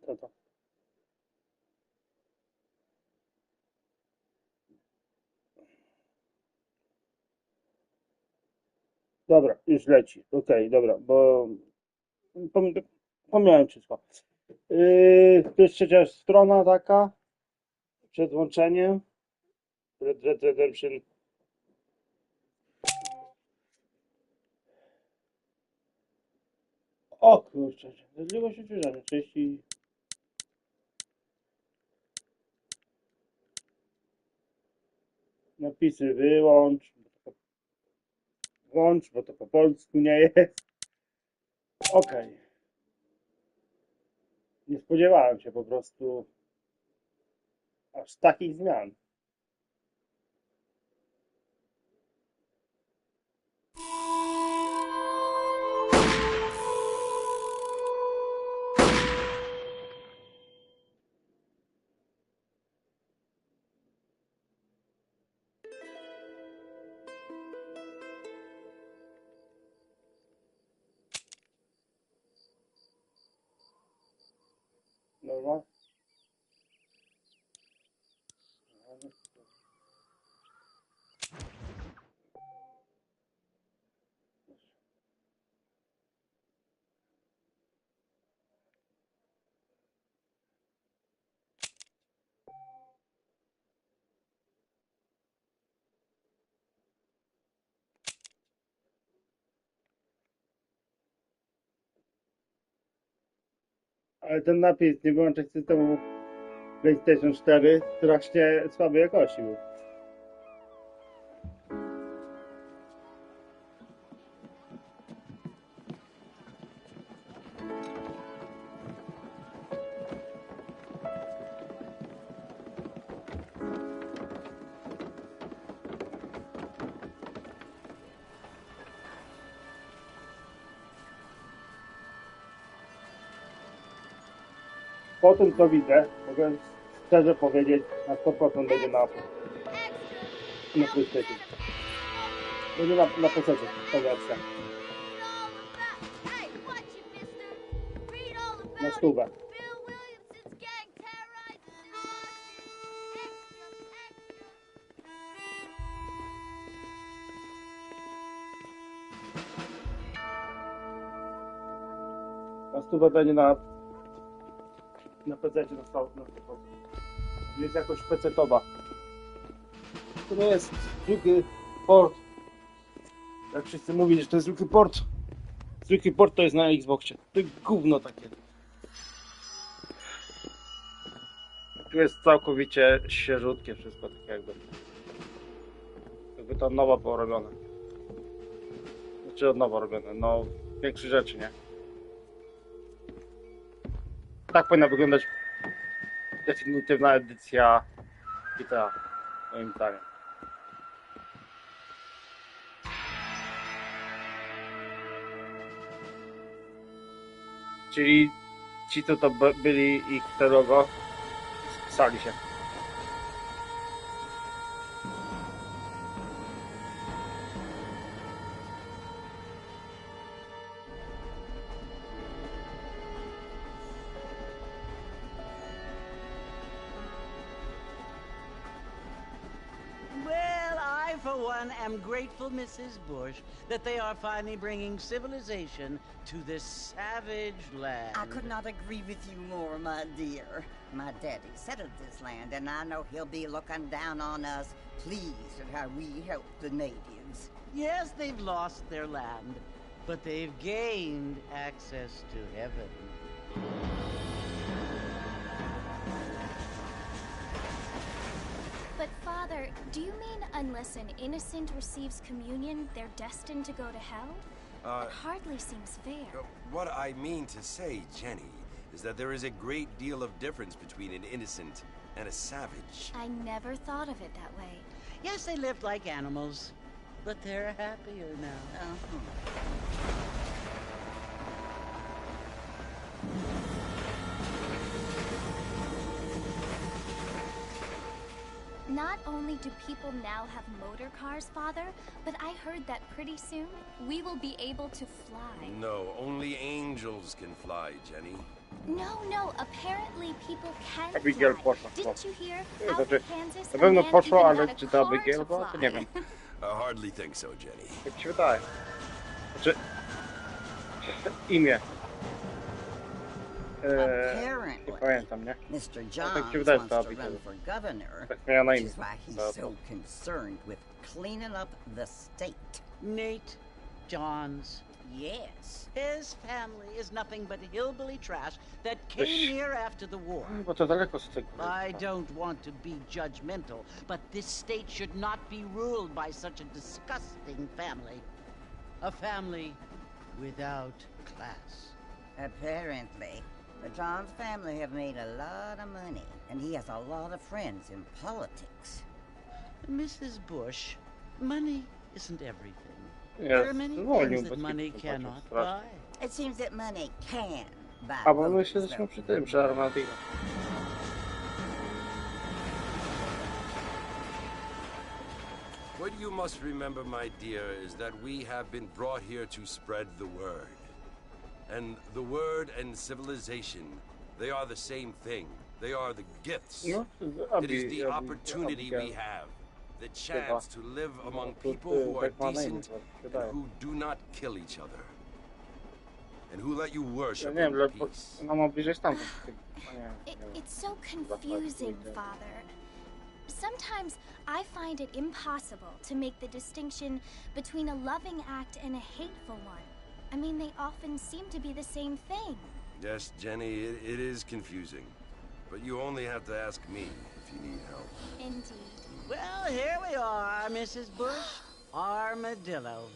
Co to? Dobra, już leci. Okej, dobra, bo pomyliłem wszystko. To jest trzecia strona taka, przed włączeniem. Red Redemption. O kurczę, możliwość odświeżania, 30. Napisy wyłącz, włącz, bo to po polsku nie jest. Okej. Nie spodziewałem się po prostu aż takich zmian. Dobra. Ale ten napis nie wyłączać systemu PlayStation 4 strasznie słabej jakości był. Po tym co widzę, mogę szczerze powiedzieć, na 100% będzie na PlayStation. Będzie na PC ta wersja. Na stówę. Na stówę będzie na PC na 100%. Jest jakoś PC-towa. To nie jest zwykły port. Jak wszyscy mówili, że to jest zwykły port. Zwykły port to jest na Xboxie. To gówno takie. Tu jest całkowicie świeżutkie wszystko, tak jakby to od nowa było robione. Znaczy od nowa robione, no większych rzeczy, nie? Tak powinna wyglądać definitywna edycja GTA, moim zdaniem. Czyli ci, co to byli i te logo, spisali się. For one, am grateful, Mrs. Bush, that they are finally bringing civilization to this savage land. I could not agree with you more, my dear. My daddy settled this land, and I know he'll be looking down on us, pleased at how we help the natives. Yes, they've lost their land, but they've gained access to heaven. But Father, do you mean unless an innocent receives communion, they're destined to go to hell? That hardly seems fair. What I mean to say, Jenny, is that there is a great deal of difference between an innocent and a savage. I never thought of it that way. Yes, they lived like animals, but they're happier now. Not only do people now have motor cars, Father, but I heard that pretty soon we will be able to fly. No, only angels can fly, Jenny. No. Apparently people can Abigail fly. poszła. Didn't you hear? Nie, Out znaczy, in Kansas, na a pewno man poszła, even ale got a czy to car Abigail to była, to nie wiem. fly. I hardly think so, Jenny. Jak mi się wydaje. Znaczy... Imię. Nie pamiętam, nie? Mr. tak Johns się wydaje, wants to to Abigail. run for governor, Tak miała na which imię. is why he's To- so concerned with cleaning up the state. Nate Johns. Yes. His family is nothing but hillbilly trash that came Weź. here after the war. Bo to daleko z tego. I don't want to be judgmental, but this state should not be ruled by such a disgusting family. A family without class. Apparently, the Johns family have made a lot of money, and he has a lot of friends in politics. Mrs. Bush, money isn't everything. Ja There are many zwolnił things that bez money kitu, cannot strasznie. buy. It seems that money can buy A bo my votes, się zaczniemy though. przy tym, przy Armadillo. What you must remember, my dear, is that we have been brought here to spread the word. And the word and civilization, they are the same thing. They are the gifts. No, It is the opportunity we have, the chance to live among people who are decent and who do not kill each other. And who let you Ja worship nie wiem, in peace. no mam bliżej stamtąd. It's so confusing, Father. Sometimes I find it impossible to make the distinction between a loving act and a hateful one. I mean, they often seem to be the same thing. Yes, Jenny, it is confusing. But you only have to ask me if you need help. Indeed. Well, here we are, Mrs. Bush. Armadillo.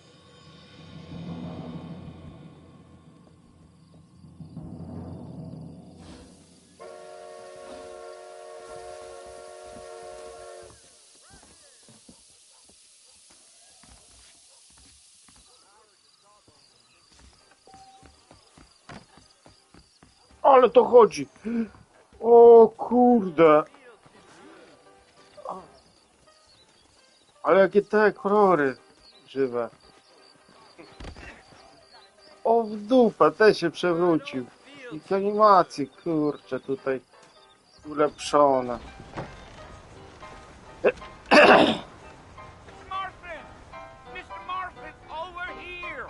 Ale to chodzi! O kurde! Ale jakie te kolory żywe. O w dupę, ten się przewrócił. I animacje, kurczę, tutaj ulepszone. Mr. Marfin, over here!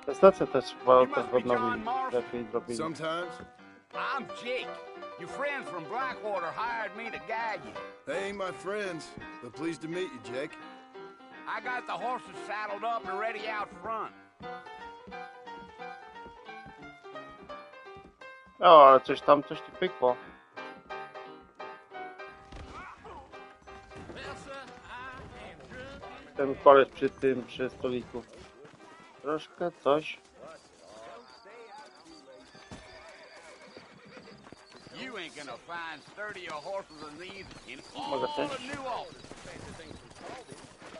Ta stacja też chyba też odnowili, lepiej zrobili. Sometimes. I'm Jake. Your friends from Blackwater hired me to guide you. They ain't my friends, but pleased to meet you, Jake. I got the horses saddled up and ready out front. O, ale coś tu pykło. Ten koleś przy stoliku. Troszkę coś. You ain't gonna find sturdier horses than these in all Może of też. New Orleans.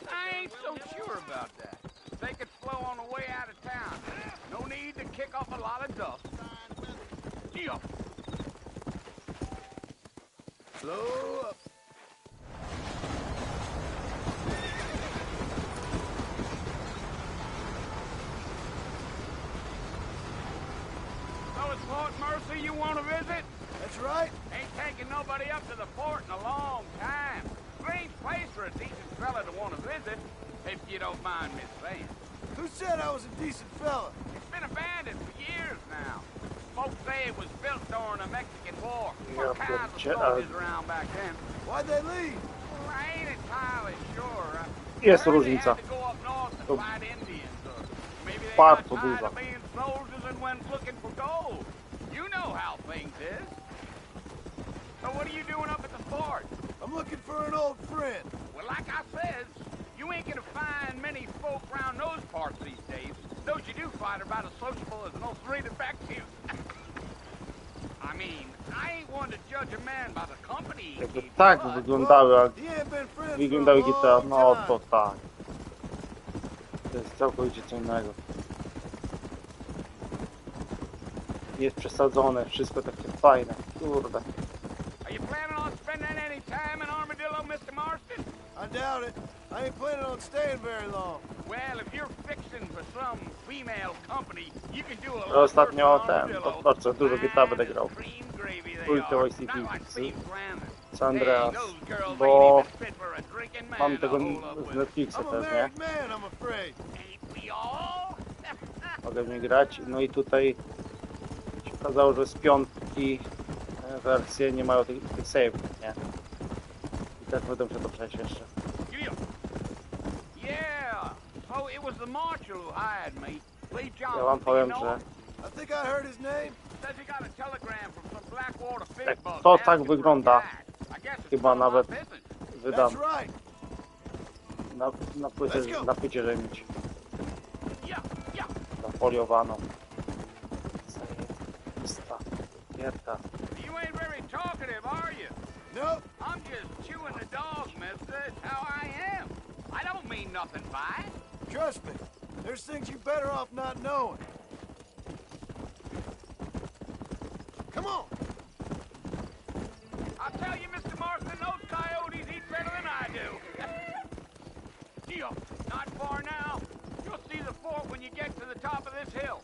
I ain't so sure about that. They could flow on the way out of town. No need to kick up a lot of dust. Yeah. Slow up. So it's Fort Mercy you want to visit? That's right. Ain't taking nobody up to the fort in a long time. Strange place for a decent fella to want to visit, if you don't mind me saying. Who said I was a decent fella? It's been abandoned for years now. Folks say it was built during the Mexican War. Yeah, All kinds of but, stories around back then. Why'd they leave? Well, I ain't entirely sure. Jest I heard they różnica. had to go up north to To fight Indians, or maybe they got bardzo tired duża. of being soldiers and went looking for gold. You know how things is. So what are you doing up at the fort? I'm looking for an old friend. Well, like I said, you ain't gonna find many folk around those parts these days. Those you do find are about as sociable as an old three defective. I mean, I ain't one to judge a man by the company he Jakby keeps, tak but wyglądały, jak He ain't been friends wyglądały for a GTA, long no time. to tak. To jest całkowicie co innego. Jest przesadzone, wszystko takie fajne, kurde. are you planning on spending any time in Armadillo, Mr. Marston? I doubt it. I ain't planning on staying very long. Well, if you're fixing for some female company, you can do a Ale ostatnio ten, armadillo. to co dużo GTA będę Fine grał. as cream gravy they Trójkę are. OCT Not like Steve Brandon. San Andreas, Dang, those girls bo ain't even fit for a drinking man mam to tego hold up z with. Netflixa I'm a też, nie? married man, I'm afraid. Ain't we all? Mogę w nie grać. No i tutaj się okazało, że z piątki wersje nie mają tych save'ów, nie? I też będę musiał to przejść jeszcze. Yeah. So it was the marshal who hired me. Lee Ja Johnson. wam do you powiem, know że him? I think I heard his name. Says he got a telegram from some Blackwater fish Tak, bug to asking tak for a wygląda. guide. I guess it's Chyba none of my nawet business. wydam That's right. na płycie, Let's go. na płycie, żeby mieć Yeah, yeah. zafoliowaną. Zajebista gierka. You ain't very talkative, are you? Nope. I'm just chewing the dog, mister. It's how I am. I don't mean nothing by it. Trust me. There's things you better off not knowing. Come on. I'll tell you, Mr. Marston, those coyotes eat better than I do. Gee, not far now. You'll see the fort when you get to the top of this hill.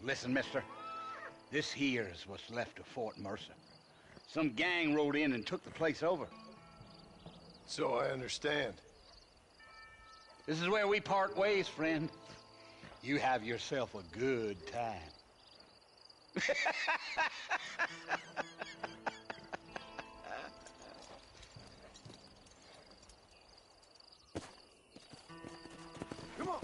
Listen, mister. This here is what's left of Fort Mercer. Some gang rode in and took the place over. So I understand. This is where we part ways, friend. You have yourself a good time. Come on.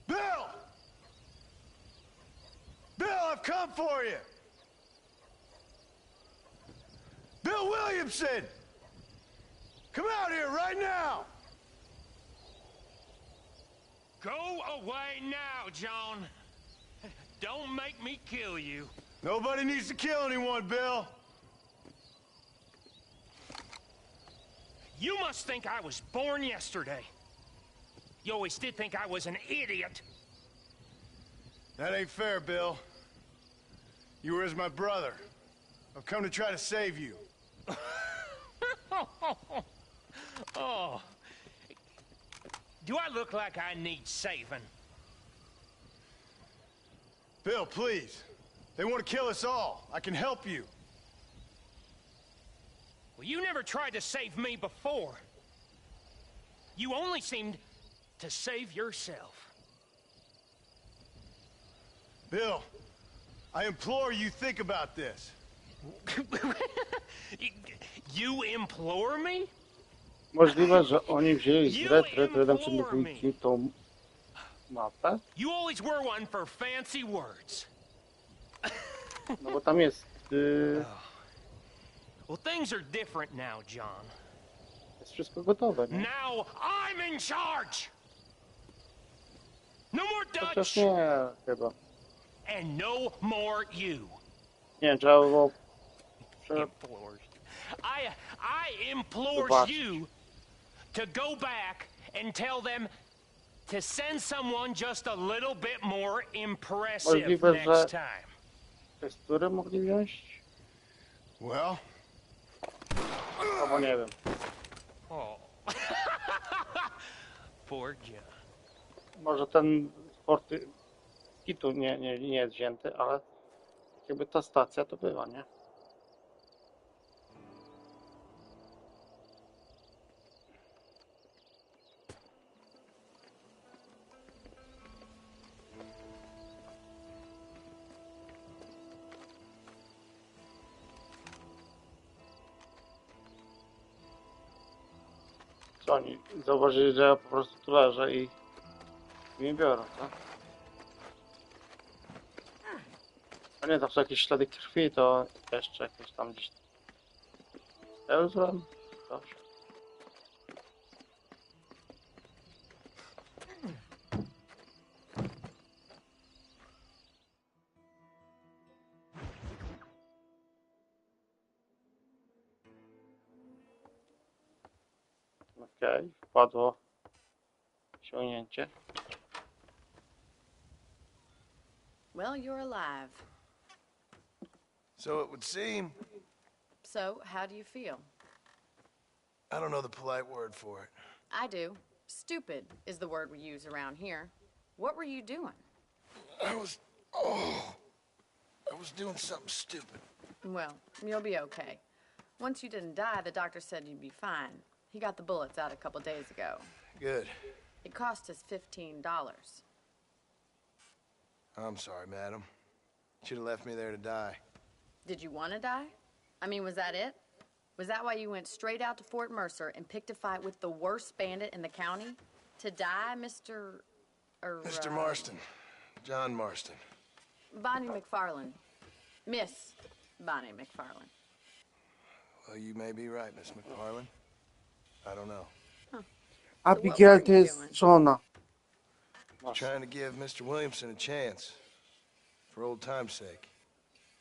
Bill! Bill, I've come for you! Bill Williamson! Come out here right now! Go away now, John. Don't make me kill you. Nobody needs to kill anyone, Bill. You must think I was born yesterday. You always did think I was an idiot. That ain't fair, Bill. You were as my brother. I've come to try to save you. Oh. Do I look like I need saving? Bill, please. They want to kill us all. I can help you. Well, you never tried to save me before. You only seemed to save yourself. Bill, I implore you think about this. You implore me? Możliwe, że oni wzięli z Red Redemption dwójki tą mapę, You always were one for fancy words. no bo tam jest, Well, things are different now, John. jest wszystko gotowe, nie? Now I'm in charge. No more Chociaż Dutch nie, chyba. and no more you. Nie, trzeba było Implores. I implores Zobaczyć. you to go back and tell them to send someone just a little bit more impressive Możliwe, next że time. tekstury mogli wziąć? Well, Albo nie wiem. Oh. Poor John. Może ten porty kitu nie jest wzięty, ale jakby ta stacja to była, nie? Co oni zauważyli, że ja po prostu tu leżę i mnie biorą, tak? A nie, to są jakieś ślady krwi, to jeszcze jakieś tam gdzieś Pełzłem? Dobrze. Okej, wpadło osiągnięcie. Well, you're alive. So it would seem. So, how do you feel? I don't know the polite word for it. I do. Stupid is the word we use around here. What were you doing? I was doing something stupid. Well, you'll be okay. Once you didn't die, the doctor said you'd be fine. He got the bullets out a couple days ago. Good. It cost us $15. I'm sorry, madam. Should have left me there to die. Did you want to die? I mean, was that it? Was that why you went straight out to Fort Mercer and picked a fight with the worst bandit in the county? To die, Mr. Mr. Marston. John Marston. Bonnie McFarland. Miss Bonnie McFarland. Well, you may be right, Miss McFarland. I don't know. Abigail to jest żona. Trying to give Mr. Williamson a chance. For old time's sake.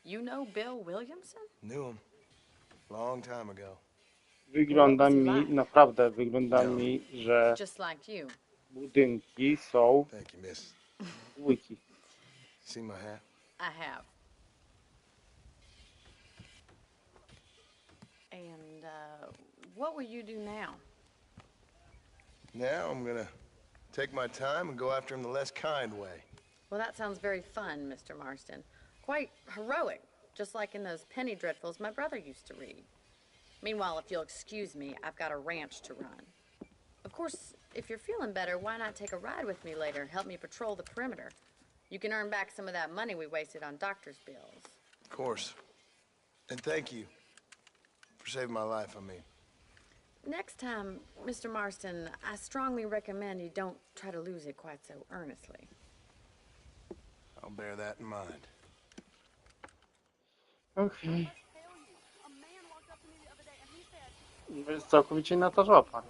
You know Bill Williamson? Knew him. Long time ago. Wygląda mi, naprawdę wygląda mi, że Just like you. budynki są Thank you, miss. dwójki. See my hat? I have. And, what will you do now? Now I'm gonna take my time and go after him the less kind way. Well, that sounds very fun, Mr. Marston. Quite heroic, just like in those penny dreadfuls my brother used to read. Meanwhile, if you'll excuse me, I've got a ranch to run. Of course, if you're feeling better, why not take a ride with me later? Help me patrol the perimeter. You can earn back some of that money we wasted on doctor's bills. Of course. And thank you for saving my life, I mean. Next time, Mr. Marston, I strongly recommend you don't try to lose it quite so earnestly. I'll bear that in mind. Okej. Jest całkowicie na to żłapa.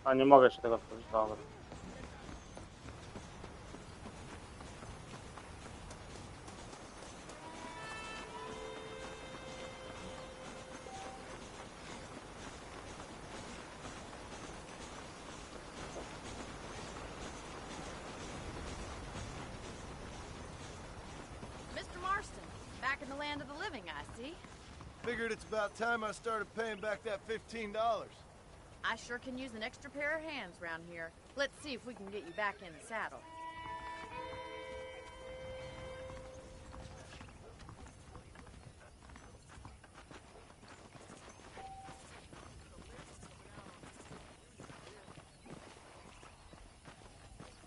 A nie mogę się tego otworzyć, dobra. Mr. Marston, back in the land of the living, I see. Figured it's about time I started paying back that $15. I sure can use an extra pair of hands around here. Let's see if we can get you back in the saddle.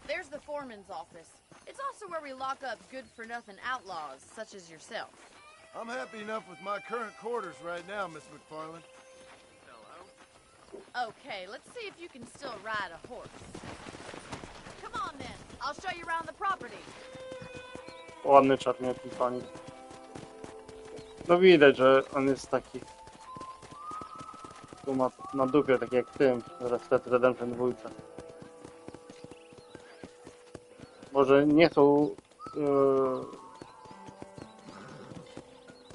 There's the foreman's office. It's also where we lock up good-for-nothing outlaws, such as yourself. I'm happy enough with my current quarters right now, Miss McFarland. Okay, let's see if you can still ride a horse. Come on then, I'll show you around the property. Ładny czarniutki konik. No widać, że on jest taki... Tu ma na dupie, tak jak w tym, Red Dead Redemption 2. Może nie są...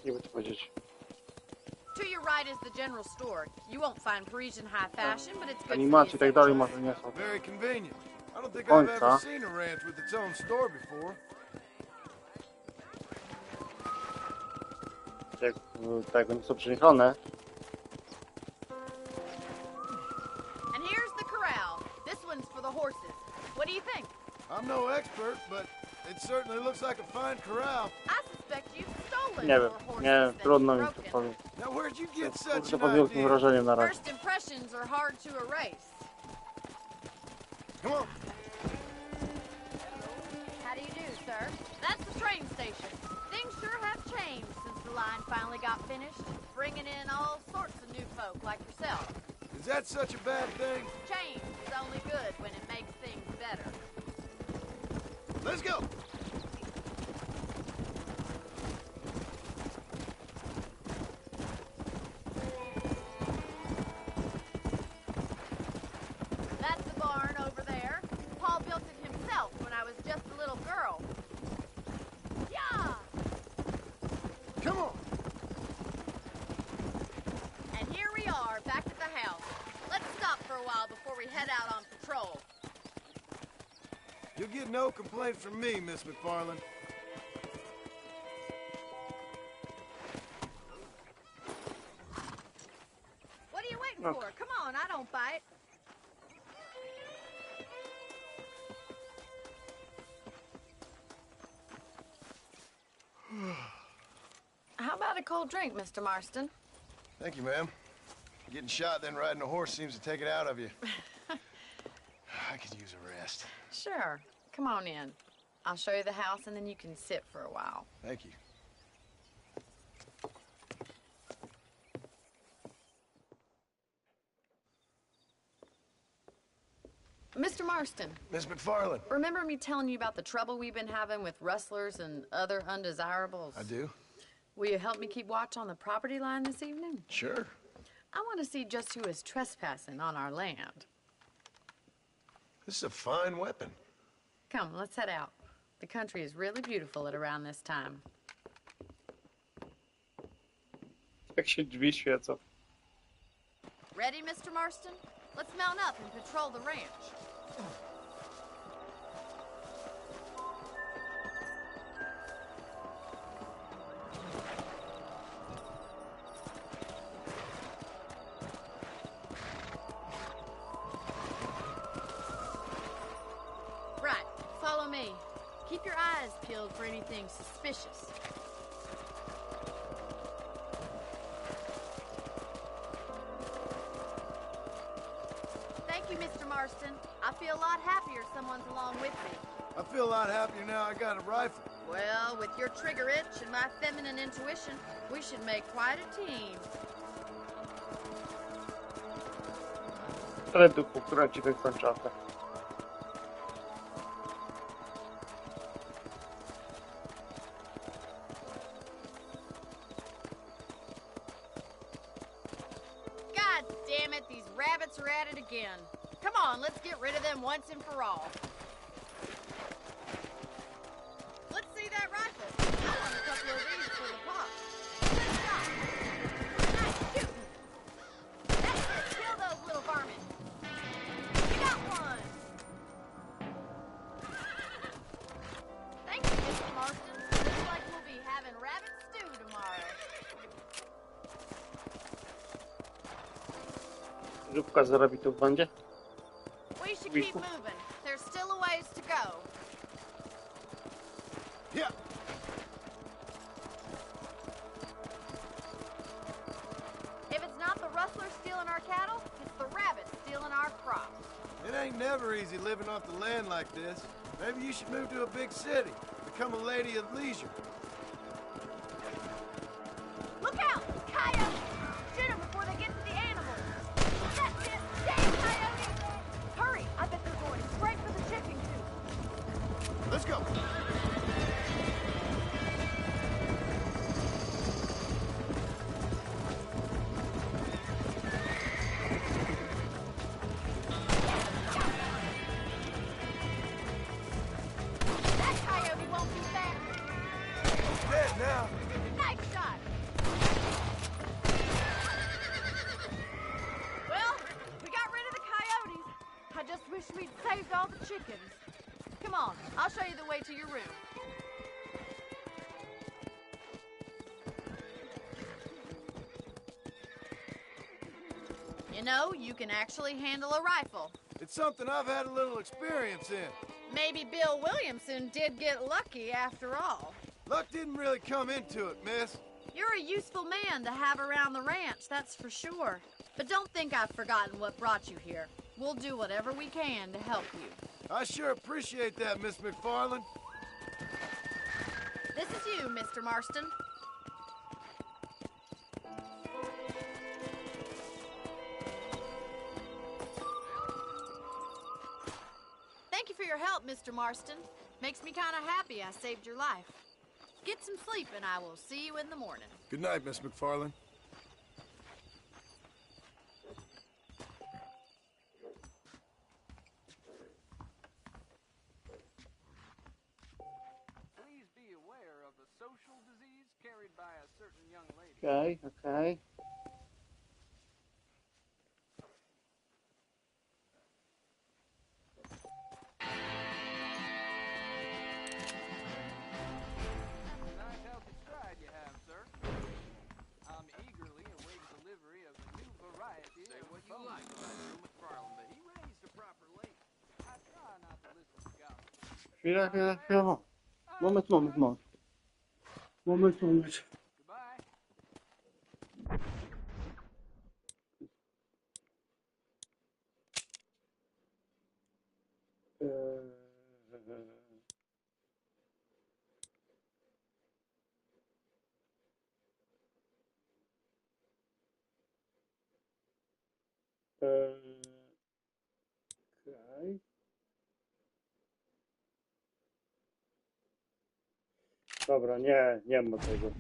nie wiem co powiedzieć. To your right is the general store. You won't find Parisian high fashion, but it's good Animacje i tak dalej może nie są. Very convenient. I don't think I've Końca. ever seen a ranch with its own store before. Jak tak nie są przeniesione. And here's the corral. This one's for the horses. What do you think? I'm no expert, but it certainly looks like a fine corral. I suspect you've stolen Nie wiem, more horses nie, than trudno you've mi to broken. powiedzieć. Now, where'd you get such Kurczę, an pod wielkim idea? wrażeniem na razie. First impressions are hard to erase. Come on. How do you do, sir? That's the train station. Things sure have changed since the line finally got finished, bringing in all sorts of new folk like yourself. Is that such a bad thing? Change is only good when it makes things better. Let's go. for a while before we head out on patrol. You'll get no complaint from me, Miss McFarland. What are you waiting for? Come on, I don't bite. How about a cold drink, Mr. Marston? Thank you, ma'am. Getting shot, then riding a horse seems to take it out of you. I could use a rest. Sure. Come on in. I'll show you the house, and then you can sit for a while. Thank you. Mr. Marston. Miss McFarland. Remember me telling you about the trouble we've been having with rustlers and other undesirables? I do. Will you help me keep watch on the property line this evening? Sure. I want to see just who is trespassing on our land. This is a fine weapon. Come, let's head out. The country is really beautiful at around this time. Jak się drzwi świecą. Ready, Mr. Marston? Let's mount up and patrol the ranch. Right, follow me. Keep your eyes peeled for anything suspicious. Thank you, Mr. Marston. I feel a lot happier someone's along with me. I feel a lot happier now I got a rifle. Well, with your trigger itch and my feminine intuition, we should make quite a team. Reduku, która ci wykończa. God damn it, these rabbits are at it again. Come on, let's get rid of them once and for all. Let's see that rifle. I want a couple of these for the pop. Good shot. Nice shooting. That's it. Kill those little varmints. You got one. Thank you, Mr. Marston. Looks like we'll be having rabbit stew tomorrow. Żubka zarobi tu w bandzie? We should keep moving. There's still a ways to go. Yeah. If it's not the rustlers stealing our cattle, it's the rabbits stealing our crops. It ain't never easy living off the land like this. Maybe you should move to a big city. Become a lady of leisure. Look out! Coyotes! Shoot them before they get to the animals. That's it! Damn coyotes! Hurry! I bet they're going straight for the chicken coop. Let's go. That coyote won't be back. Dead now. Nice shot! Well, we got rid of the coyotes. I just wish we'd saved all the chickens. Come on, I'll show you the way to your room. You know, you can actually handle a rifle. It's something I've had a little experience in. Maybe Bill Williamson did get lucky after all. Luck didn't really come into it, miss. You're a useful man to have around the ranch, that's for sure. But don't think I've forgotten what brought you here. We'll do whatever we can to help you. I sure appreciate that, Miss McFarland. This is you, Mr. Marston. Thank you for your help, Mr. Marston. Makes me kind of happy I saved your life. Get some sleep and I will see you in the morning. Good night, Miss McFarland. Please be aware of a social disease carried by a certain young lady. Okej. Chwila. Moment. Moment. Goodbye. Okej. Dobra, nie ma tego.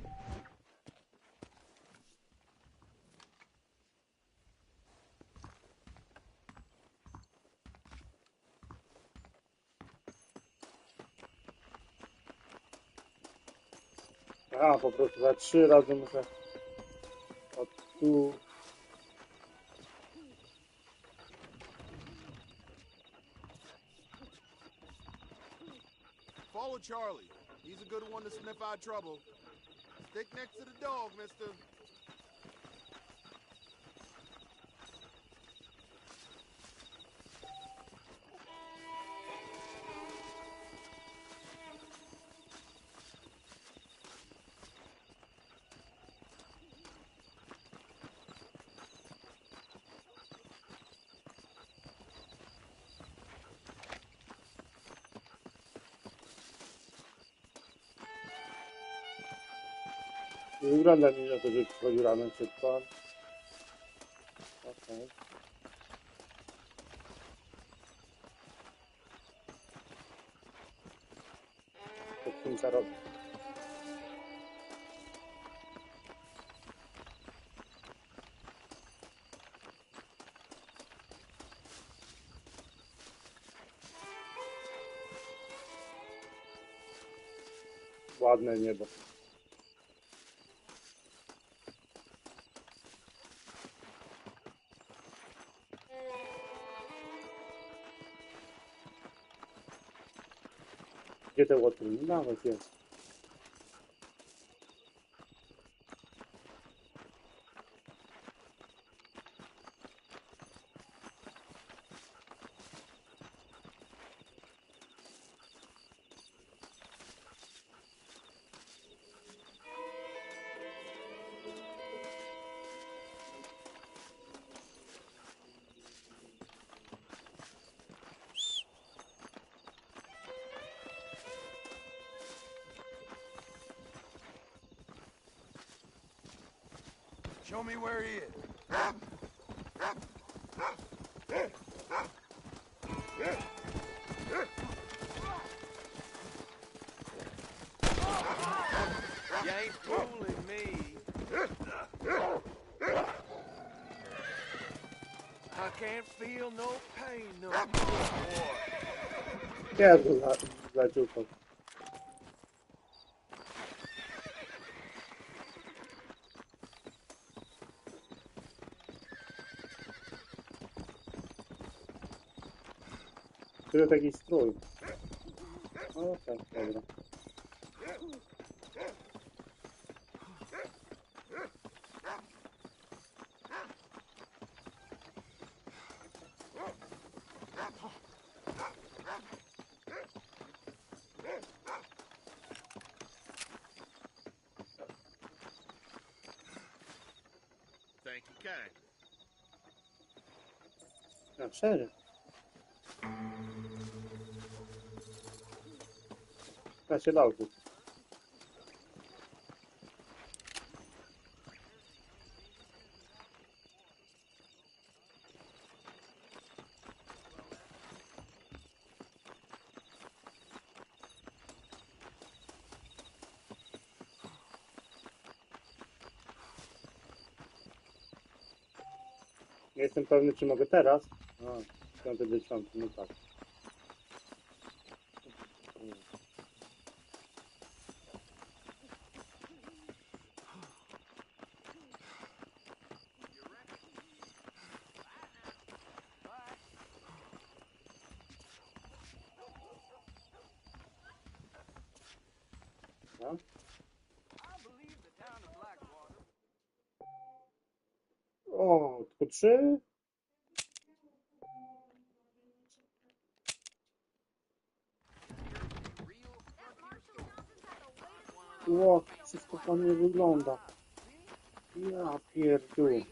A, po prostu za 3 razy muszę od tu. Follow Charlie. He's a good one to sniff out trouble. Stick next to the dog, mister. Nie wygląda mi na to, że przychodzi rano szybko. Okej. To końca robi. Ładne niebo. Gdzie te łotry? Nawet jest. Show me where he is. You ain't fooling me. I can't feel no pain no more. Jezu, za dziurką. Tyle taki strój. O tak, dobra. Thank you kindly. A, serio? Da się dał tu. Nie jestem pewny, czy mogę teraz. A, 5-10, no tak. No. O, tylko 3? Ło, wszystko pan nie wygląda. Ja pierdolę.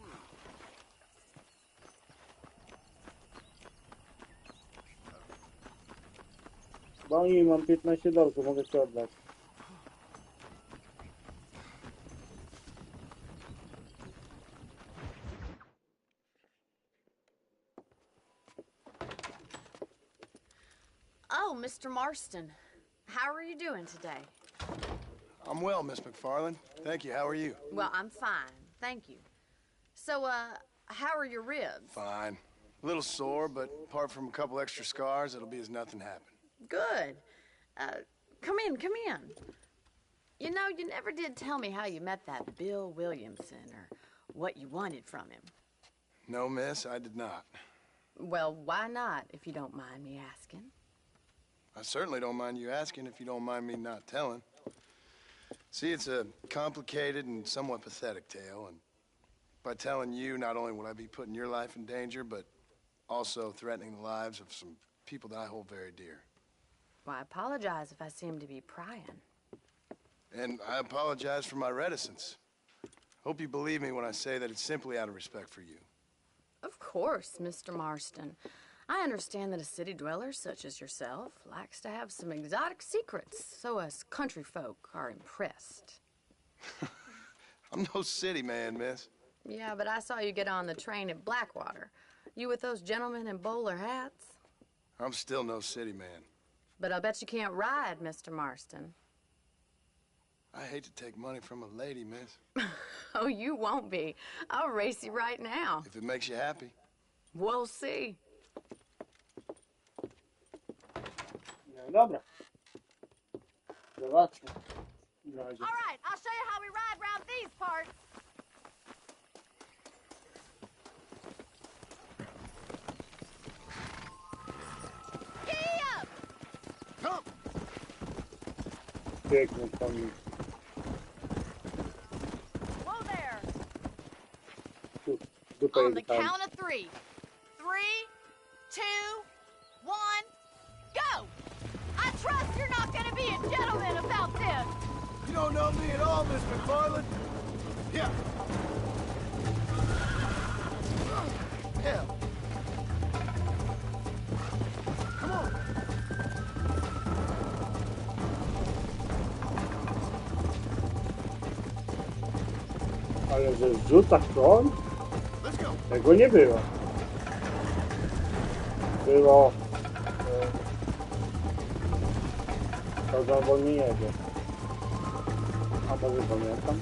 Bo nie mam 15 dolców, mogę ci oddać. Oh, Mr. Marston. How are you doing today? I'm well, Miss McFarland. Thank you. How are you? Well, I'm fine. Thank you. So, how are your ribs? Fine. A little sore, but apart from a couple extra scars, it'll be as nothing happened. Good. Come in, come in. You know, you never did tell me how you met that Bill Williamson or what you wanted from him. No, miss, I did not. Well, why not, if you don't mind me asking? I certainly don't mind you asking if you don't mind me not telling. See, it's a complicated and somewhat pathetic tale, and by telling you, not only will I be putting your life in danger, but also threatening the lives of some people that I hold very dear. Well, I apologize if I seem to be prying. And I apologize for my reticence. Hope you believe me when I say that it's simply out of respect for you. Of course, Mr. Marston. I understand that a city dweller such as yourself likes to have some exotic secrets, so us country folk are impressed. I'm no city man, miss. Yeah, but I saw you get on the train at Blackwater. You with those gentlemen in bowler hats? I'm still no city man. But I'll bet you can't ride, Mr. Marston. I hate to take money from a lady, miss. Oh, you won't be. I'll race you right now. If it makes you happy. We'll see. No dobra. Zobaczmy. All right, I'll show you how we ride around these parts. Giddy up! Come! Piękny pomnik. Whoa there! Dupa On jest the tam. count of 3. 3, 2, 1, go! I trust you're not gonna be a gentleman about this. You don't know me at all, Miss McFarland. Yeah. Hell. Come on. Ale że rzuca koń? Let's go. Tego nie było. Było... To zawolnie jedzie. A może pamiętam?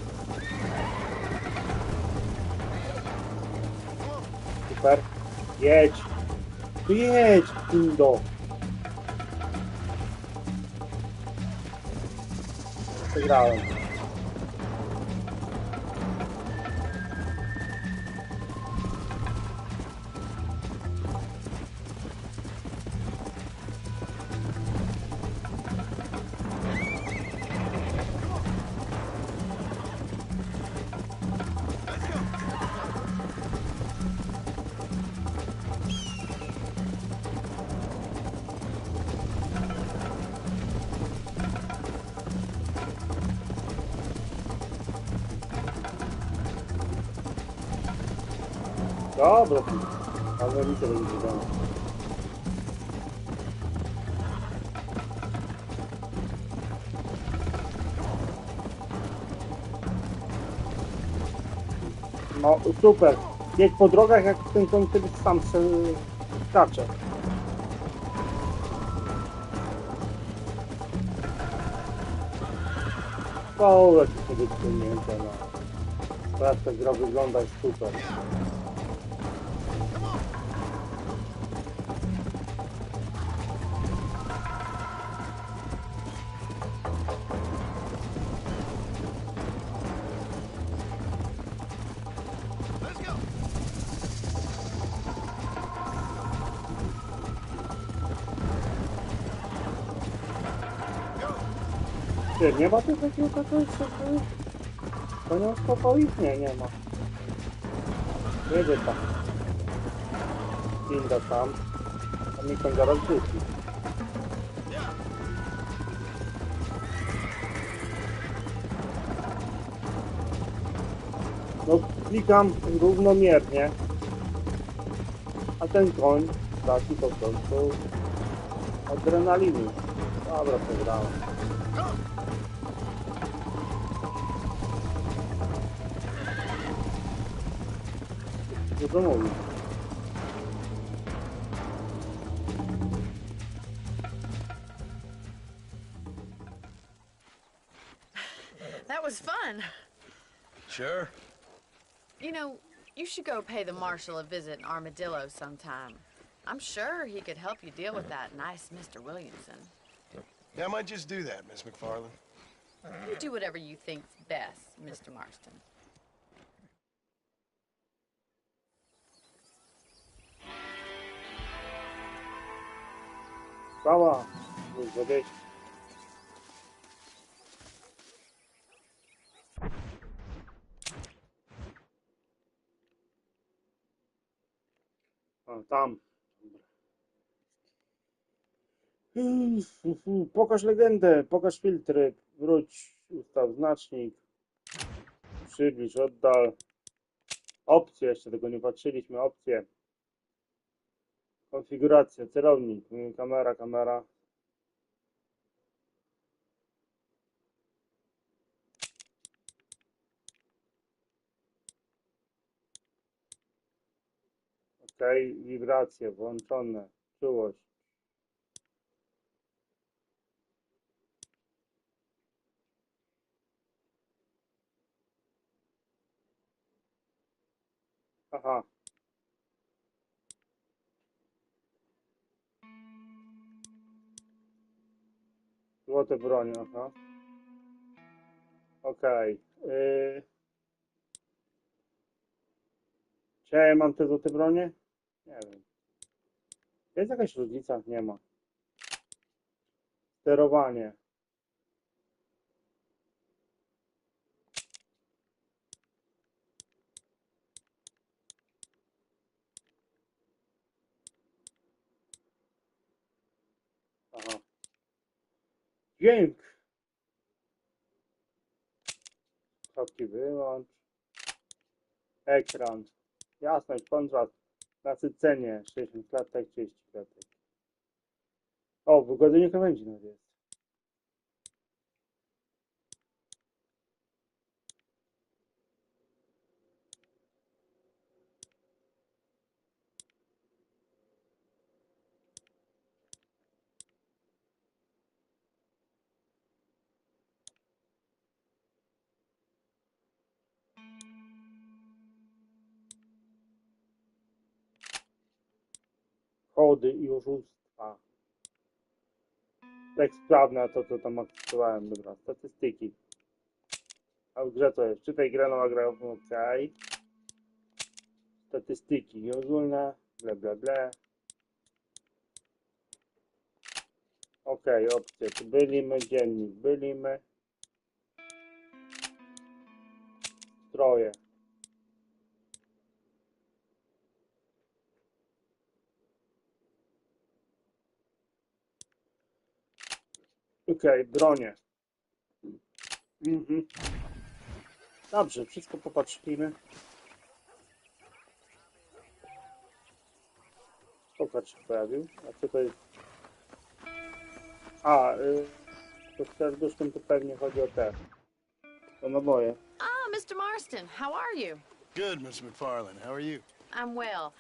Super. Jedź! Tu jedź, Indo! Przegrałem. Dobra, ale mi to będzie wydało. No super, jedź po drogach jak ten koń kiedyś sam skacze. O, jakie sobie wyciągnięte, no. Teraz ta gra wygląda super. Ty, nie ma tu takiego katolicznego? To nie odkopał ich? Nie ma. Jedzie tam. Inda tam. A mi koń zaraz wróci. Klikam równomiernie, a ten koń traci po prostu adrenaliny. Dobra, przegrałem. Dużo mówi. That was fun. Sure. You know, you should go pay the marshal a visit in Armadillo sometime. I'm sure he could help you deal with that nice Mr. Williamson. Yeah, I might just do that, Miss McFarland. You do whatever you think's best, Mr. Marston. Cała, już o, tam. Pokaż legendę, pokaż filtry, wróć, ustaw znacznik, przybliż, oddal. Opcje, jeszcze tego nie patrzyliśmy, opcje. Konfiguracja, celownik, kamera. Ok, wibracje włączone, czułość. Aha. Złote bronie, aha. Okej. Czy ja mam te złote bronie? Nie wiem. Jest jakaś różnica? Nie ma. Sterowanie. Aha. Dźwięk. Kropki wyłącz. Ekran. Jasność, kontrast. Nasycenie. 60 klatek, 30 klatek. O, wygodzenie krawędzi nawet jest. Kody i oszustwa. Tak sprawne to, co tam aktywowałem. Dobra, statystyki. A w grze to jest. Czytaj grę, nowa gra. Okej. Statystyki ogólne. Ble. Okej, opcje. Tu byliśmy, dziennik. Byliśmy. Stroje. Okej, bronie. Dobrze, wszystko popatrzymy. Pokaż się pojawił. A co to jest? A, to z serduszkiem to pewnie chodzi o te. To naboje. Ah, Mr. Marston, how are you? Good, Miss McFarland. How are you? I'm well.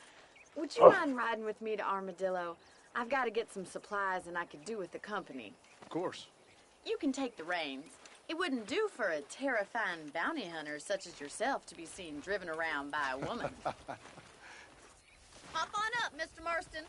Would you mind riding with me to Armadillo? I've got to get some supplies and I could do with the company. Of course. You can take the reins. It wouldn't do for a terrifying bounty hunter such as yourself to be seen driven around by a woman. Hop on up, Mr. Marston.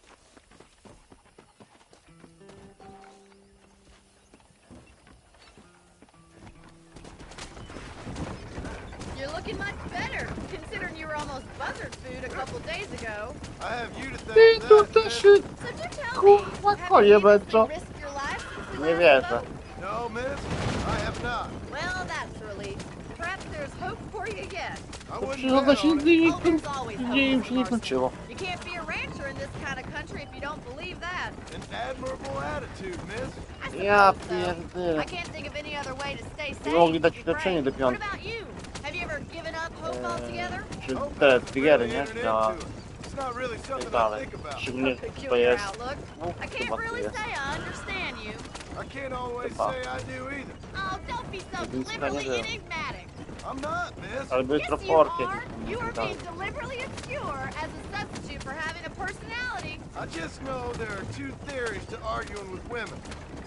You're looking much better, considering you were almost buzzard food a couple days ago. I have you to thank for that, miss. So do tell me, have you seriously risked your life since we Nie last wierzę. spoke? No, miss, I have not. Well, that's a relief. Perhaps there's hope for you yet. I wouldn't Przygoda bet się on it. nigdy Oh, there's always hope, im się nie Mr. kończyło. Marston. You can't be a rancher in this kind of country if you don't believe that. An admirable attitude, miss. I Ja suppose so. pierdolę. I can't think of any other way to stay Nie mogli sane. dać to be ulepszenie frank. do piątki. What about you? Have you ever ever given up hope altogether? Czy te triggery, nie? Really Działa into it. It's not really tak something I dalej. think about. Szczególnie to Peculiar jest... outlook. No, I can't chyba to really jest. say I understand you. I can't always Chyba. say I do either. Oh, don't be so Jedynka nie deliberately było. enigmatic. I'm not, miss. Ale były Yes, you proporcje. are. You are Tak. being deliberately obscure as a substitute for having a personality. I just know there are two theories to arguing with women,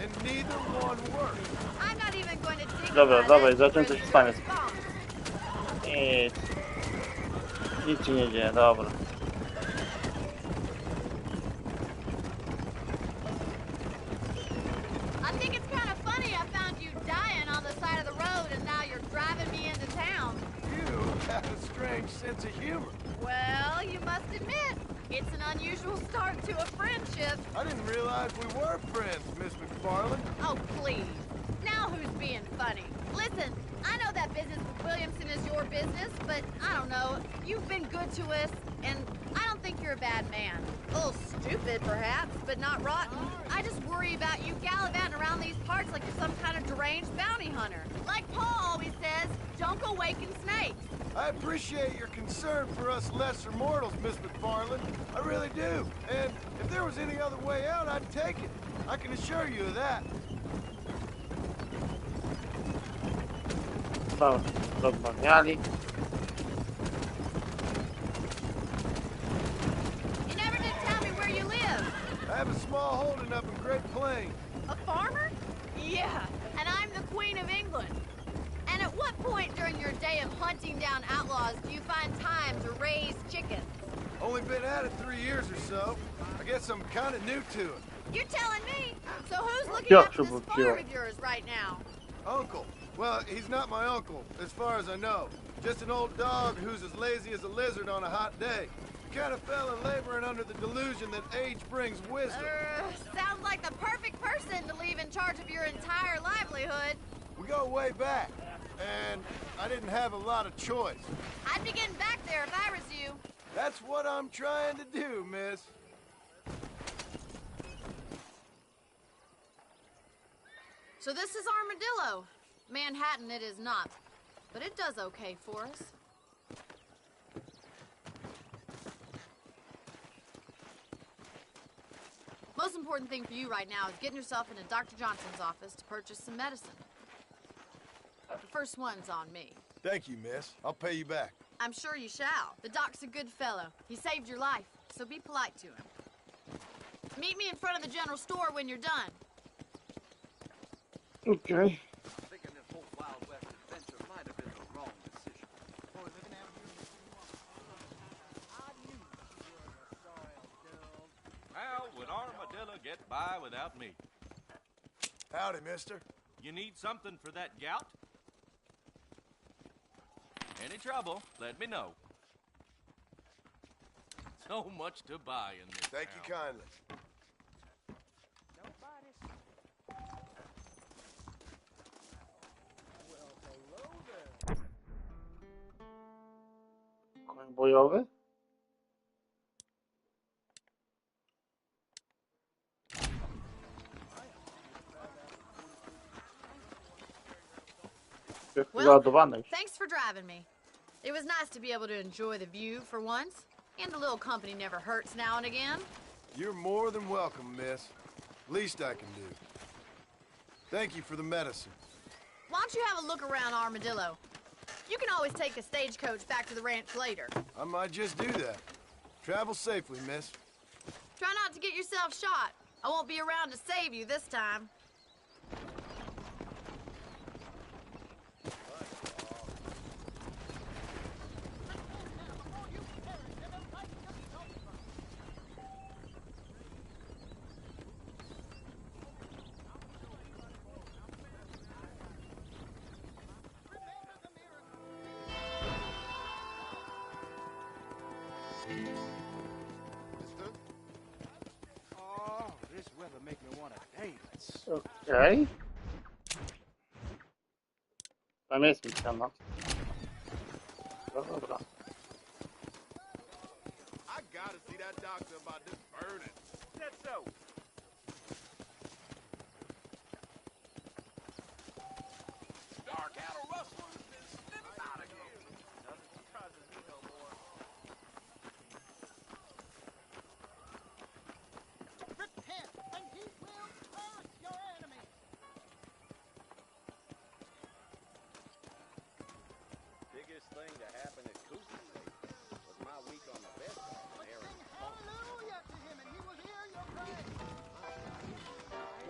and neither one works. I'm not even going to dig Dobra, my dawaj, head zacząć for coś the stanie. response. Nic się nie dzieje, dobra. I think it's kind of funny I found you dying on the side of the road and now you're driving me into town. You have a strange sense of humor. Well, you must admit, it's an unusual start to a friendship. I didn't realize we were friends, Miss McFarland. Oh, please. Now who's being funny? Listen, I know that business with Williamson is your business, but I don't know. You've been good to us, and I don't think you're a bad man. A little stupid, perhaps, but not rotten. I just worry about you gallivanting around these parts like you're some kind of deranged bounty hunter. Like Paul always says, don't go waking snakes. I appreciate your concern for us lesser mortals, Miss McFarland. I really do. And if there was any other way out, I'd take it. I can assure you of that. Dobra, rozmawiali. You never did tell me where you live. I have a small holding up in Great Plains. A farmer? Yeah, and I'm the Queen of England. And at what point during your day of hunting down outlaws do you find time to raise chickens? Only been at it 3 years or so. I guess I'm kind of new to it. You're telling me? So who's looking Yeah, after this sure, farm sure. of yours right now? Uncle. Well, he's not my uncle, as far as I know. Just an old dog who's as lazy as a lizard on a hot day. He kind of fell in laboring under the delusion that age brings wisdom. Sounds like the perfect person to leave in charge of your entire livelihood. We go way back, and I didn't have a lot of choice. I'd be getting back there if I was you. That's what I'm trying to do, miss. So this is Armadillo. Manhattan it is not, but it does okay for us. Most important thing for you right now is getting yourself into Dr. Johnson's office to purchase some medicine. The first one's on me. Thank you, miss. I'll pay you back. I'm sure you shall. The doc's a good fellow. He saved your life, so be polite to him. Meet me in front of the general store when you're done. Okay. Thinking this whole Wild West adventure might have been the wrong decision. How would Armadillo get by without me? Howdy, mister. You need something for that gout? Any trouble, let me know. So much to buy in this Thank town. you kindly. Koń bojowy? Well, Załadowane już. thanks for driving me. It was nice to be able to enjoy the view for once, and a little company never hurts now and again. You're more than welcome, miss. Least I can do. Thank you for the medicine. Why don't you have a look around Armadillo? You can always take a stagecoach back to the ranch later. I might just do that. Travel safely, miss. Try not to get yourself shot. I won't be around to save you this time. Oh, this weather make me want to dance. Okej. Tam jest misja. Dobra. I gotta see that doctor about this burning. That's so. Dark cattle rustlers been snipping out of here.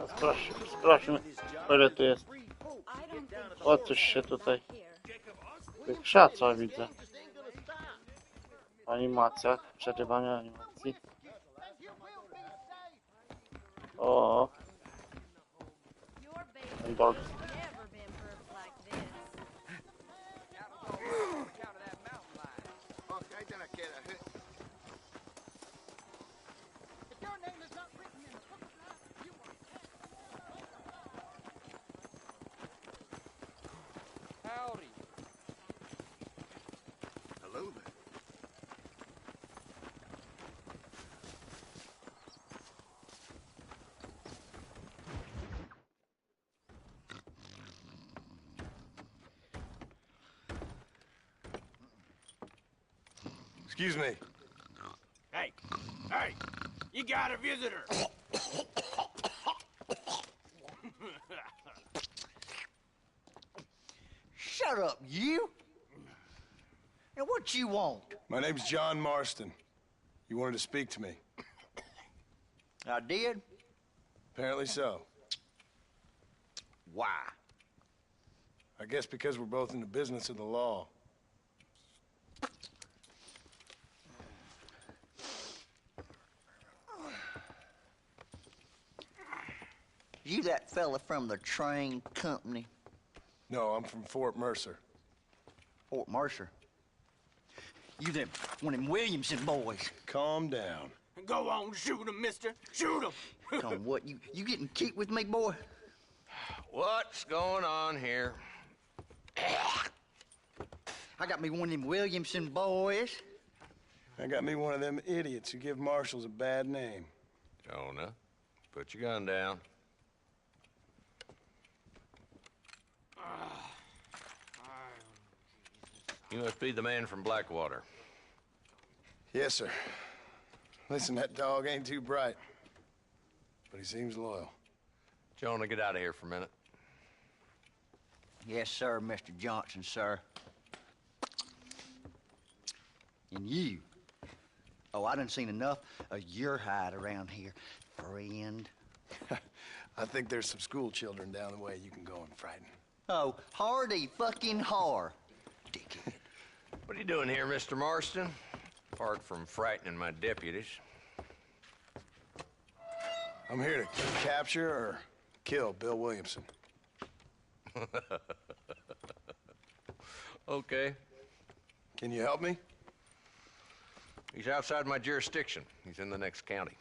Sprawdźmy, o ile tu jest. O, coś się tutaj wykrzacza, widzę. Animacja, przerywanie animacji. O. Dog. Howdy. Hello there. Excuse me. Hey, hey, you got a visitor. Shut up, you! And what you want? My name's John Marston. You wanted to speak to me. I did? Apparently so. Why? I guess because we're both in the business of the law. You that fella from the train company? No, I'm from Fort Mercer. Fort Mercer? You them one of them Williamson boys? Calm down. Go on, shoot him, mister. Shoot him. Come on, what? You getting cute with me, boy? What's going on here? I got me one of them Williamson boys. I got me one of them idiots who give marshals a bad name. Jonah, put your gun down. You must be the man from Blackwater. Yes, sir. Listen, that dog ain't too bright, but he seems loyal. Jonah, get out of here for a minute. Yes, sir, Mr. Johnson, sir. And you. Oh, I done seen enough of your hide around here, friend. I think there's some school children down the way you can go and frighten. Oh, hardy fucking har. Dickhead. What are you doing here, Mr. Marston? Apart from frightening my deputies. I'm here to capture or kill Bill Williamson. Okay. Can you help me? He's outside my jurisdiction. He's in the next county.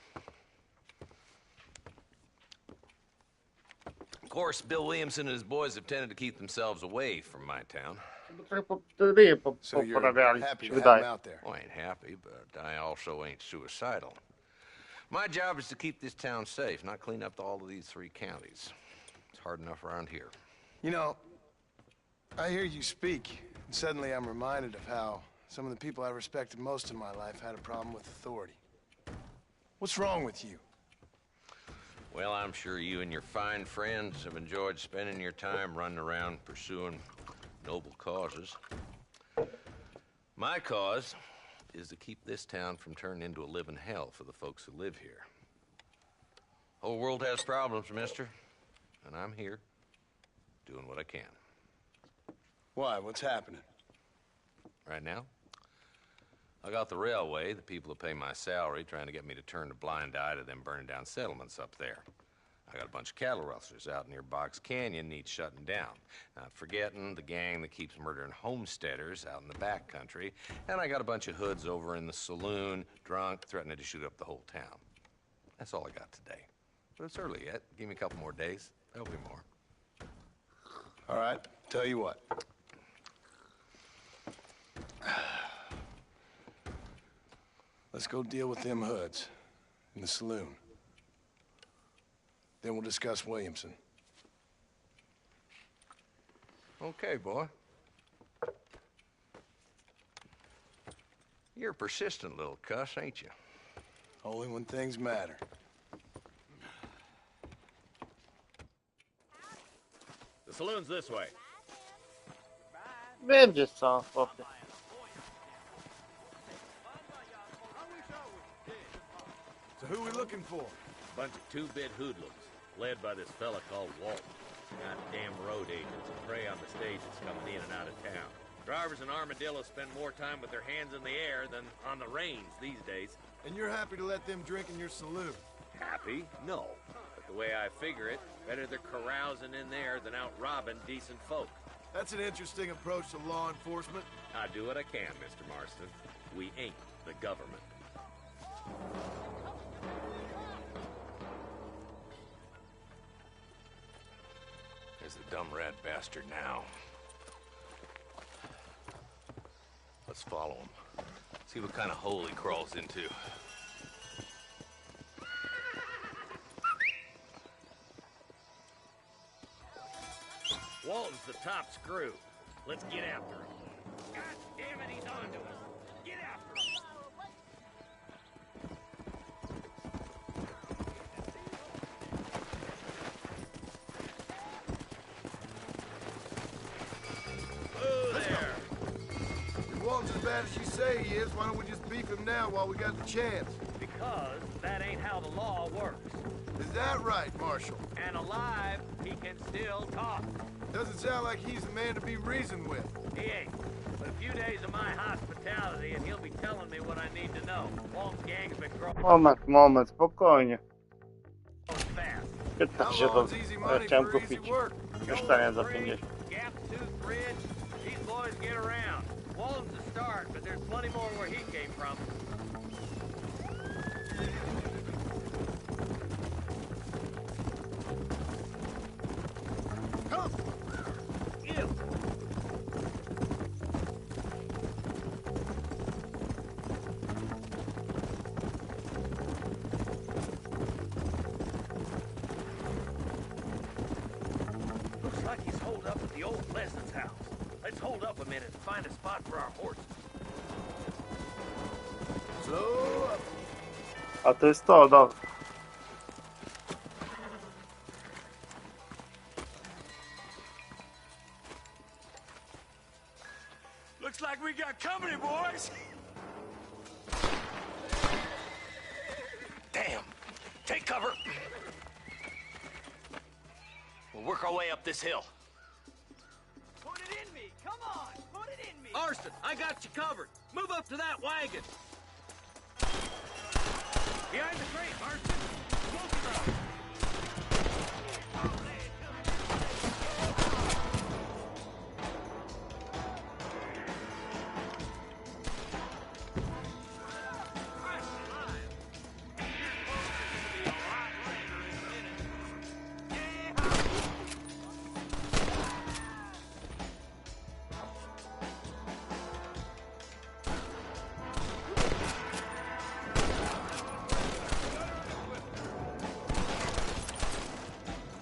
Of course, Bill Williamson and his boys have tended to keep themselves away from my town. So you're happy to have him out there? Well, I ain't happy, but I also ain't suicidal. My job is to keep this town safe, not clean up all of these 3 counties. It's hard enough around here. You know, I hear you speak, and suddenly I'm reminded of how some of the people I respected most in my life had a problem with authority. What's wrong with you? Well, I'm sure you and your fine friends have enjoyed spending your time running around pursuing noble causes. My cause is to keep this town from turning into a living hell for the folks who live here. Whole world has problems, mister, and I'm here doing what I can. Why? What's happening? Right now, I got the railway, the people who pay my salary, trying to get me to turn a blind eye to them burning down settlements up there. I got a bunch of cattle rustlers out near Box Canyon needs shutting down. Not forgetting the gang that keeps murdering homesteaders out in the back country. And I got a bunch of hoods over in the saloon, drunk, threatening to shoot up the whole town. That's all I got today. But it's early yet. Give me a couple more days. There'll be more. All right, tell you what. Let's go deal with them hoods in the saloon. Then we'll discuss Williamson. Okay, boy. You're a persistent little cuss, ain't you? Only when things matter. The saloon's this way. Będzie co, chłopie. So who we looking for? Bunch of 2-bit hoodlums. led by this fella called Walt. Goddamn road agents who prey on the stages coming in and out of town. Drivers in Armadillo spend more time with their hands in the air than on the reins these days. And you're happy to let them drink in your saloon? Happy? No. But the way I figure it, better they're carousing in there than out robbing decent folk. That's an interesting approach to law enforcement. I do what I can, Mr. Marston. We ain't the government. There's the dumb rat bastard now. Let's follow him. See what kind of hole he crawls into. Walton's the top screw. Let's get after him. God damn it, he's on to us. Get after him. Oh, there. If Walton's as bad as you say he is, why don't we just beef him now while we got the chance? Because that ain't how the law works. Is that right, Marshal? And alive, he can still talk. Doesn't sound like he's the man to be reasoned with. He ain't. But a few days of my hospitality and he'll be telling me what I need to know. Walton's gang's been growing Moment, spokojnie. fast. Pytam się to, chciałem kupić mieszkanie za 50. Gap Tooth Bridge, these boys get around. Walton's the start, but there's plenty more where he came from. Come! You! Looks like he's holed up at the old Pleasant's house. Let's hold up a minute and find a spot for our horses. So, A to jest to, dobra. Looks like we got company, boys. Damn. Take cover. We'll work our way up this hill. Put it in me. Come on. Put it in me. Marston, I got you covered. Move up to that wagon. Behind the crate, Marston. Smoky road.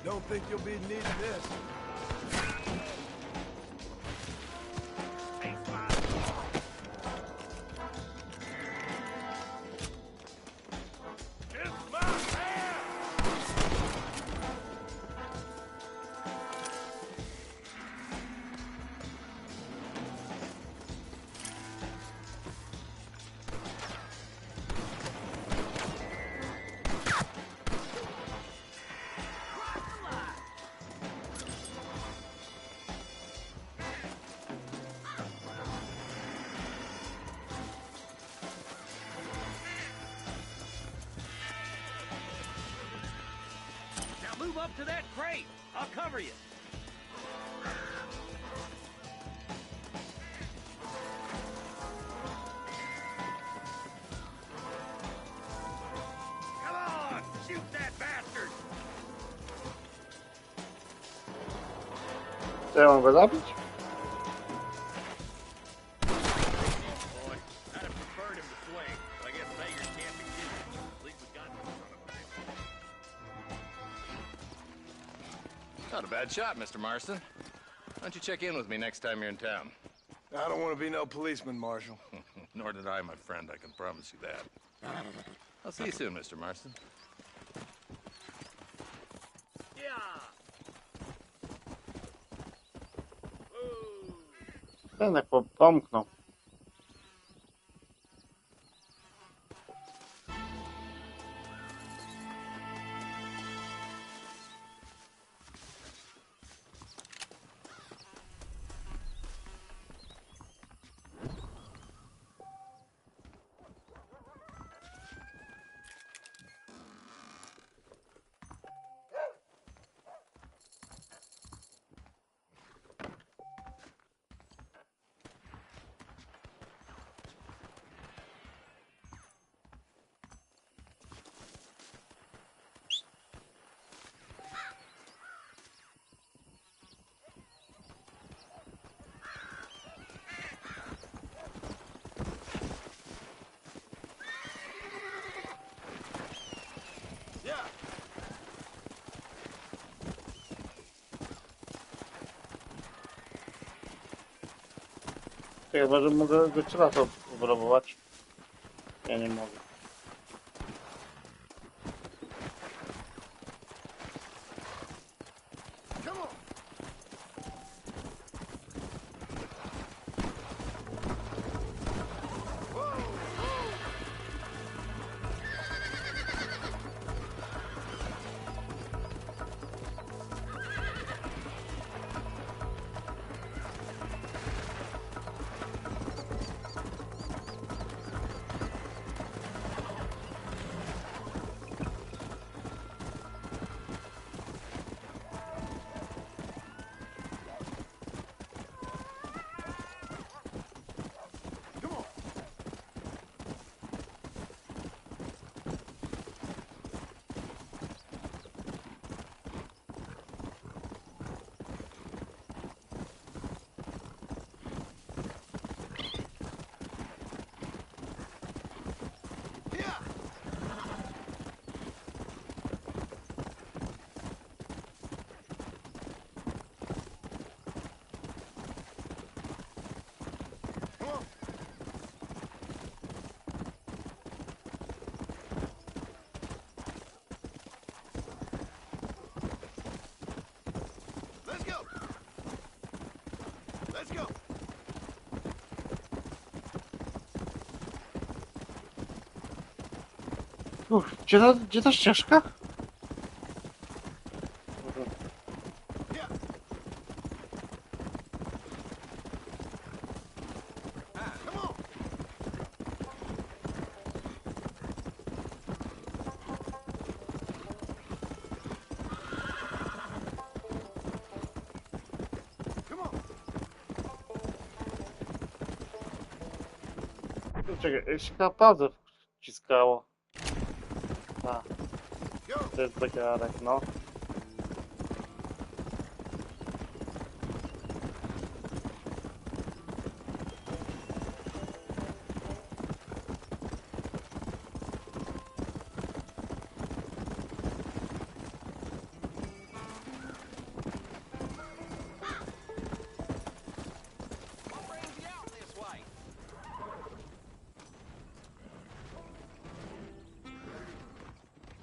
don't think you'll be needing this. Move up to that crate. I'll cover you. Come on, shoot that bastard. Co ja mam go zabić? Boy, I'd have preferred him to swing, but I guess beggars can't be choosers. At least we got him in front of him. Not a bad shot, Mr. Marston. Why don't you check in with me next time you're in town? I don't want to be no policeman, Marshal. Nor did I, my friend. I can promise you that. I'll see you soon, Mr. Marston. Ten jak pomknął. Chyba, że mogę go jeszcze raz obrobować. Ja nie mogę. Gdzie ta ścieżka? Czekaj, się chyba pauzę wciskało. A, to jest zegarek, no.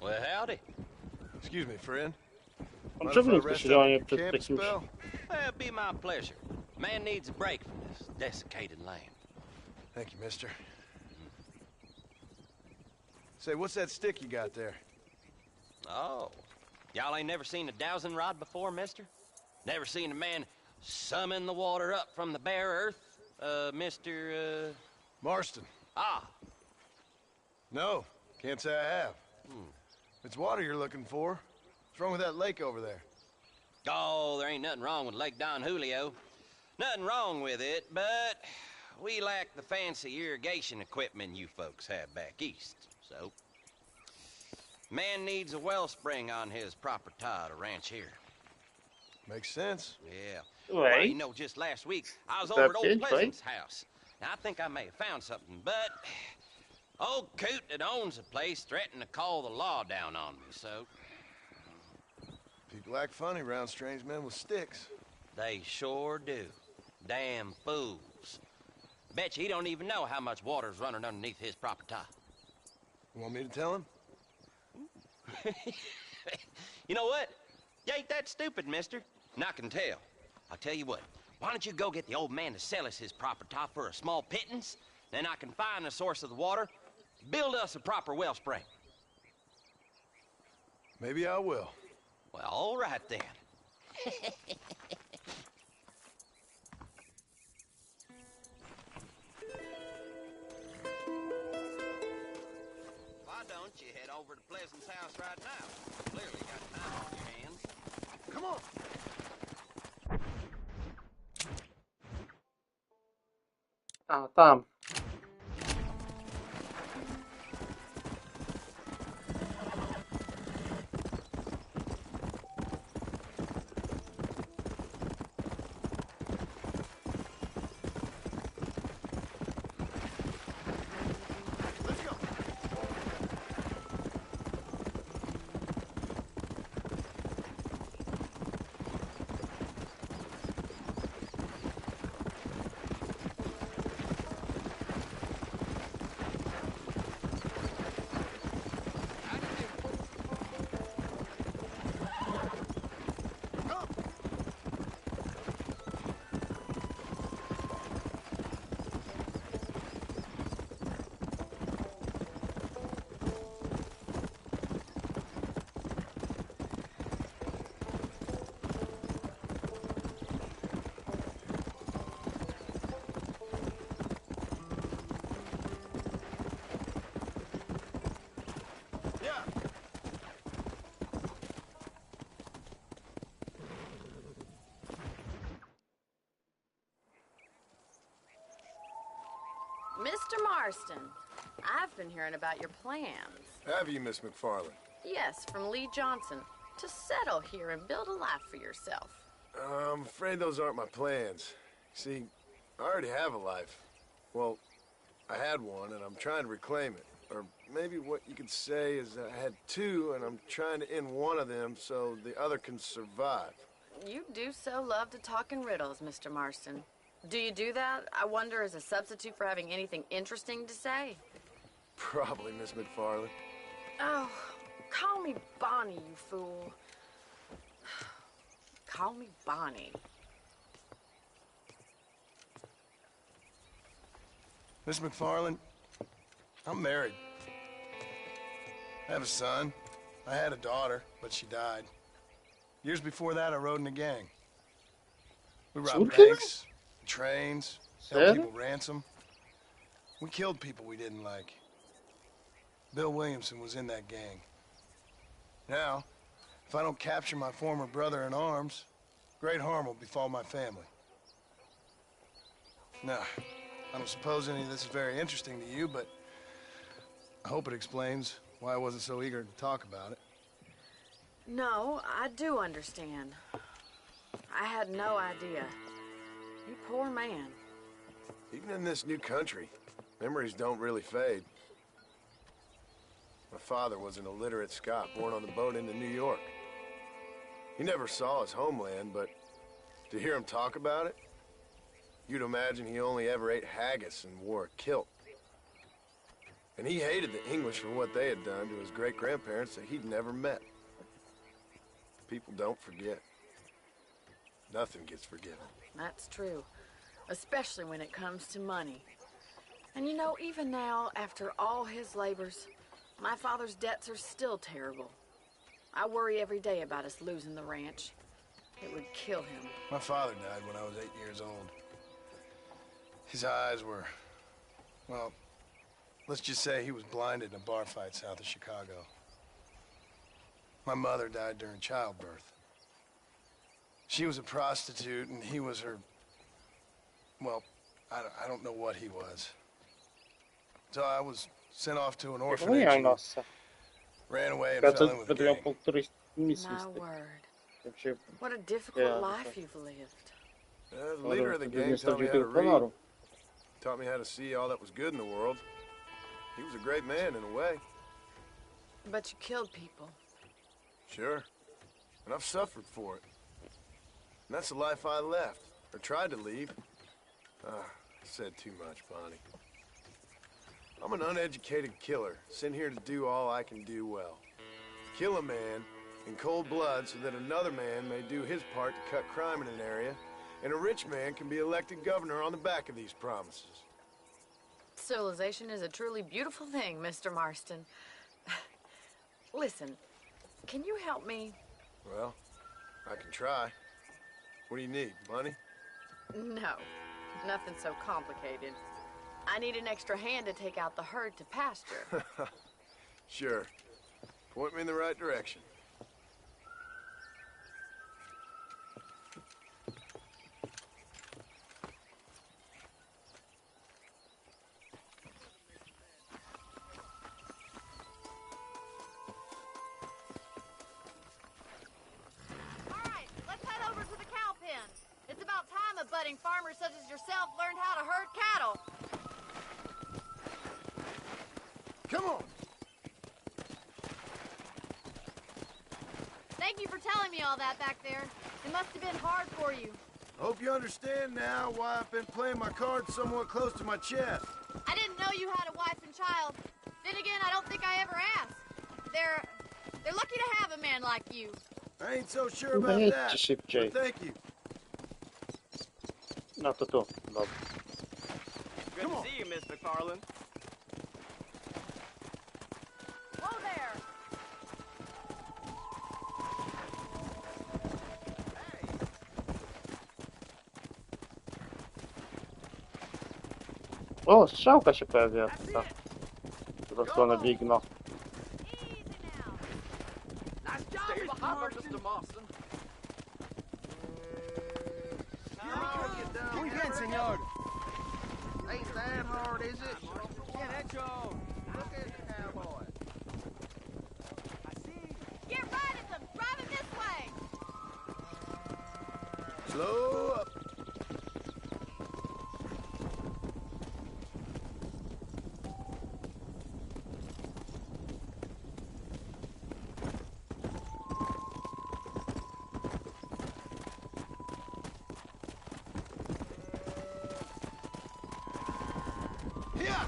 Well, howdy. Excuse me, friend. On czemu to się działanie przed jakimś... Well, it'd be my pleasure. Man needs a break from this desiccated land. Thank you, mister. Say, what's that stick you got there? Oh, y'all ain't never seen a dowsing rod before, mister? Never seen a man summon the water up from the bare earth? Mr. Marston. Ah. No, can't say I have. If it's water you're looking for, what's wrong with that lake over there? Oh, there ain't nothing wrong with Lake Don Julio. Nothing wrong with it, but we lack the fancy irrigation equipment you folks have back east, so... Man needs a wellspring on his property to ranch here. Makes sense. Yeah. Wait. Well, you know, just last week, I was over at Old Pleasant's house. Now, I think I may have found something, but... Old coot that owns the place threatened to call the law down on me, so... People act funny around strange men with sticks. They sure do. Damn fools. Bet you he don't even know how much water's running underneath his property. You want me to tell him? You know what? You ain't that stupid, mister. And I can tell. I'll tell you what. Why don't you go get the old man to sell us his property for a small pittance? Then I can find the source of the water, build us a proper wellspring. Maybe I will. Well, all right then. Why don't you head over to Pleasant's house right now? Clearly got time on your hands. Come on. A, tam. Mr. Marston, I've been hearing about your plans. Have you, Miss McFarland? Yes, from Lee Johnson. To settle here and build a life for yourself. I'm afraid those aren't my plans. See, I already have a life. Well, I had one, and I'm trying to reclaim it. Or maybe what you could say is that I had two, and I'm trying to end one of them so the other can survive. You do so love to talk in riddles, Mr. Marston. Do you do that, I wonder, as a substitute for having anything interesting to say? Probably, Miss McFarland. Oh, call me Bonnie, you fool. Call me Bonnie. Miss McFarland, I'm married. I have a son. I had a daughter, but she died. Years before that, I rode in a gang. We robbed banks, trains, held people ransom. We killed people we didn't like. Bill Williamson was in that gang. Now, if I don't capture my former brother in arms, great harm will befall my family. Now, I don't suppose any of this is very interesting to you, but I hope it explains why I wasn't so eager to talk about it. No, I do understand. I had no idea. You poor man. Even in this new country, memories don't really fade. My father was an illiterate Scot born on the boat into New York. He never saw his homeland, but to hear him talk about it, you'd imagine he only ever ate haggis and wore a kilt. And he hated the English for what they had done to his great-grandparents that he'd never met. People don't forget. Nothing gets forgiven. That's true. Especially when it comes to money. And you know, even now, after all his labors, my father's debts are still terrible. I worry every day about us losing the ranch. It would kill him. My father died when I was 8 years old. His eyes were, well, let's just say he was blinded in a bar fight south of Chicago. My mother died during childbirth. She was a prostitute, and he was her, well, I don't know what he was. So I was sent off to an orphanage and ran away and fell in with a gang. My word. What a difficult life you've lived. The leader of the gang taught me how to read. Taught me how to see all that was good in the world. He was a great man in a way. But you killed people. Sure. And I've suffered for it. And that's the life I left, or tried to leave. I said too much, Bonnie. I'm an uneducated killer, sent here to do all I can do well. Kill a man in cold blood so that another man may do his part to cut crime in an area, and a rich man can be elected governor on the back of these promises. Civilization is a truly beautiful thing, Mr. Marston. Listen, can you help me? Well, I can try. What do you need, money? No, nothing so complicated. I need an extra hand to take out the herd to pasture. Sure. Point me in the right direction. Budding farmers such as yourself learned how to herd cattle. Come on. Thank you for telling me all that back there. It must have been hard for you. I hope you understand now why I've been playing my cards somewhat close to my chest. I didn't know you had a wife and child. Then again, I don't think I ever asked. They're lucky to have a man like you. I ain't so sure about that. But thank you. No to tu, dobra. Good to see you, Miss McFarland. Whoa there! O, strzałka się pojawiła. Wrosła na biegno. Stay behind, Mr. Marston. Muy bien, señor. Ain't that hard, is it? Yeah, that's all. Look at the cowboy. Get right at them! Driving this way! Slow up. Yeah.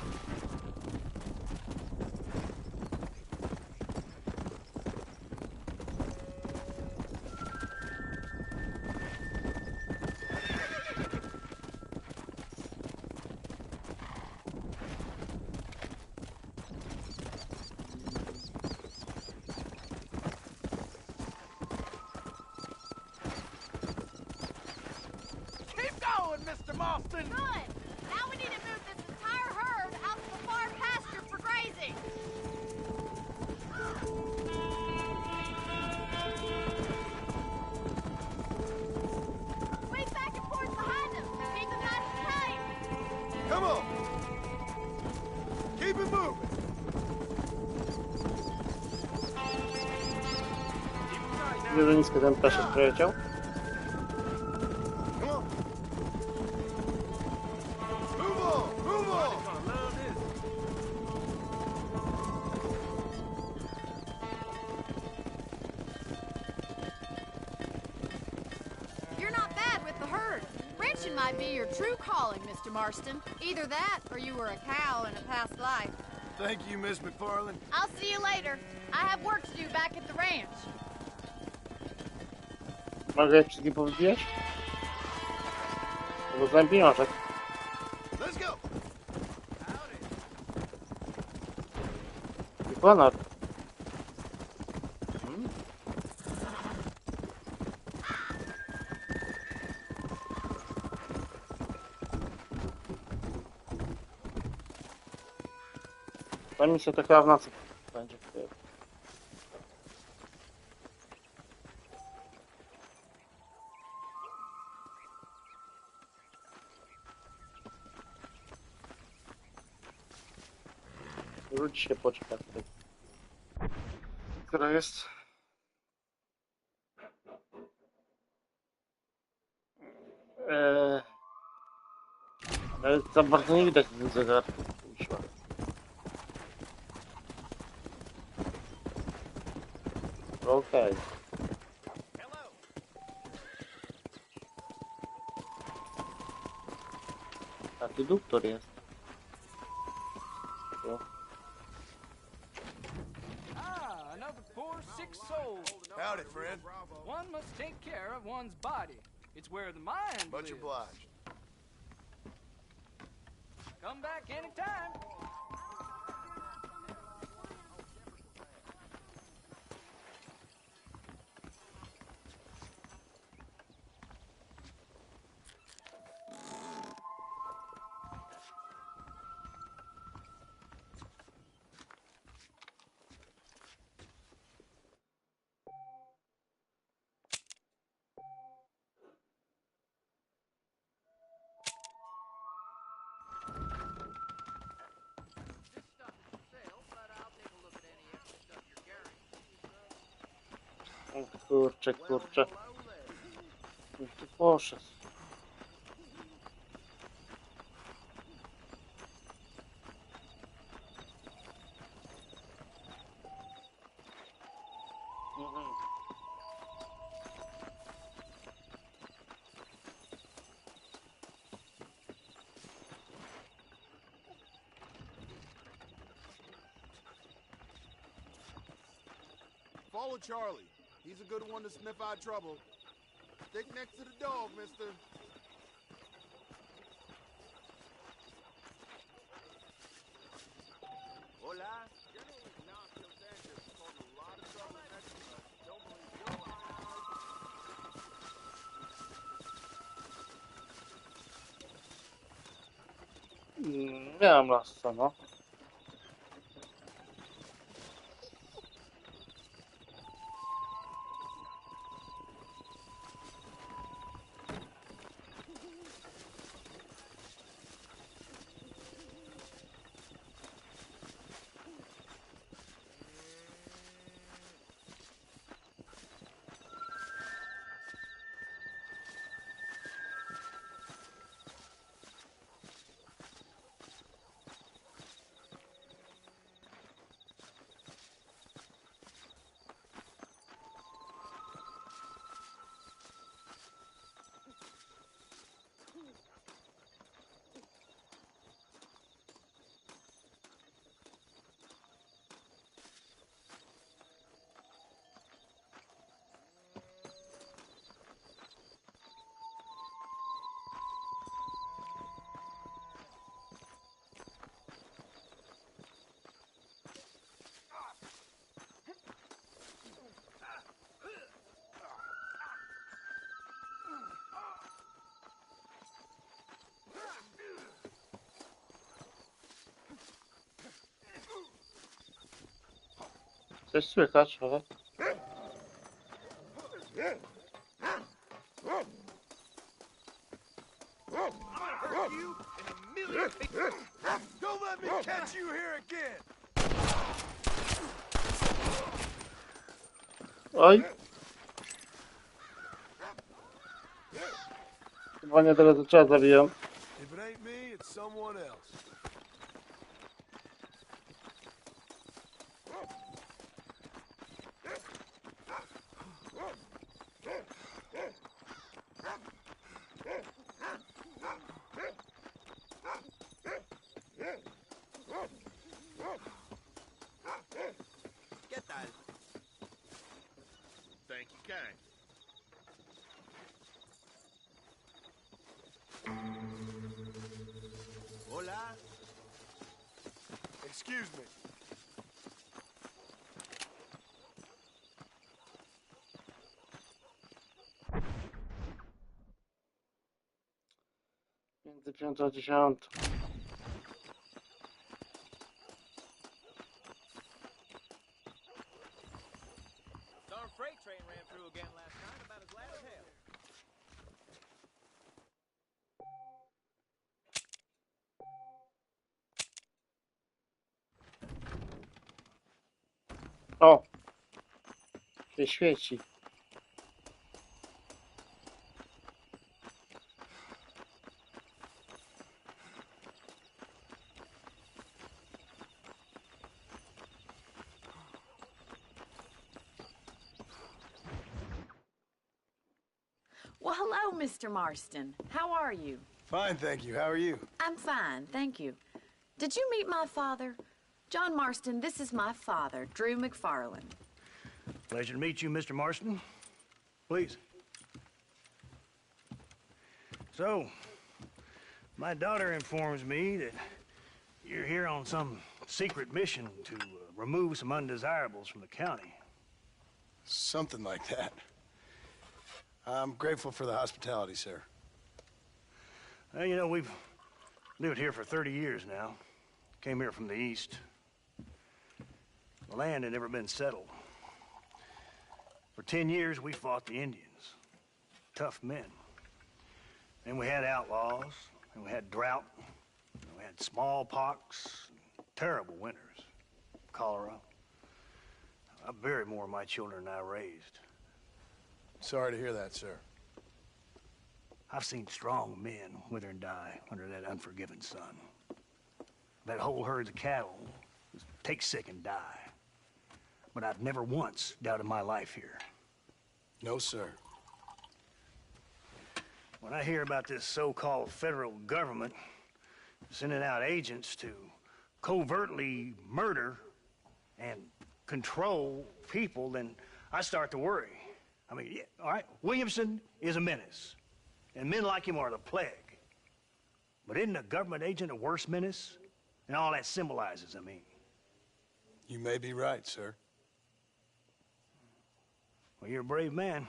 Keep going, Mr. Marston! Good! Now we need to move this entire herd out to the far pasture for grazing! Way back and forth behind them! Keep them nice and tight! Come on. Keep it moving. Dużo nisko ten peszek przeleciał. Come on. Move on. Move on. You're not bad with the herd. Ranching might be your true calling, Mr. Marston. Either that, or you were a cow in a past life. Thank you, Miss McFarland. I'll see you later. I have work to do back at the ranch. Mogę je wszystkie powybijać? Bo znam pieniążek. Let's go. I honor. Ta misja to chyba w nocy będzie. Wróć się, poczekaj. Która jest? Ale za bardzo nie widać ten zegar. Okej. A tu doktor jest. O. Another poor, sick soul. Howdy, friend. One must take care of one's body. It's where the mind Much lives. obliged. Come back anytime. O kurczę, kurczę. Już tu poszedł. Follow Charlie. He's a good one to sniff out trouble. Stick next to the dog, mister. Hola. Miałem lasa, no. Coś słychać, ale... Don't let me catch you here again! Oj! Chyba nie tyle to czas zabiłem. If it ain't me, it's someone else. Get that. Thank you, kind. Hola. Excuse me. Między 5 a 10. Darn freight train ran through again last night, about as loud as hell. O! Się świeci. Well, hello, Mr. Marston. How are you? Fine, thank you. How are you? I'm fine, thank you. Did you meet my father? John Marston, this is my father, Drew McFarland. Pleasure to meet you, Mr. Marston. Please. So, my daughter informs me that you're here on some secret mission to remove some undesirables from the county. Something like that. I'm grateful for the hospitality, sir. Well, you know, we've lived here for 30 years now. Came here from the east. The land had never been settled. For 10 years, we fought the Indians. Tough men. Then we had outlaws, and we had drought, and we had smallpox, terrible winters, cholera. I buried more of my children than I raised. Sorry to hear that, sir. I've seen strong men wither and die under that unforgiving sun. That whole herds of cattle take sick and die. But I've never once doubted my life here. No, sir. When I hear about this so-called federal government sending out agents to covertly murder and control people, then I start to worry. I mean, yeah, all right, Williamson is a menace, and men like him are the plague. But isn't a government agent a worse menace? And all that symbolizes, I mean. You may be right, sir. Well, you're a brave man.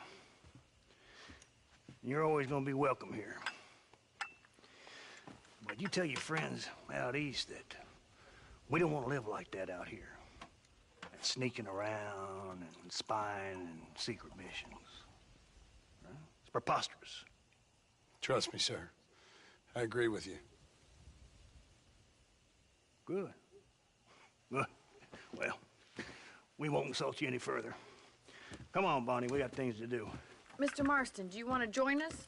You're always going to be welcome here. But you tell your friends out east that we don't want to live like that out here. That sneaking around and spying and secret missions. Right? It's preposterous. Trust me, sir. I agree with you. Good. Good. Well, we won't insult you any further. Come on, Bonnie, we got things to do. Mr. Marston, do you want to join us?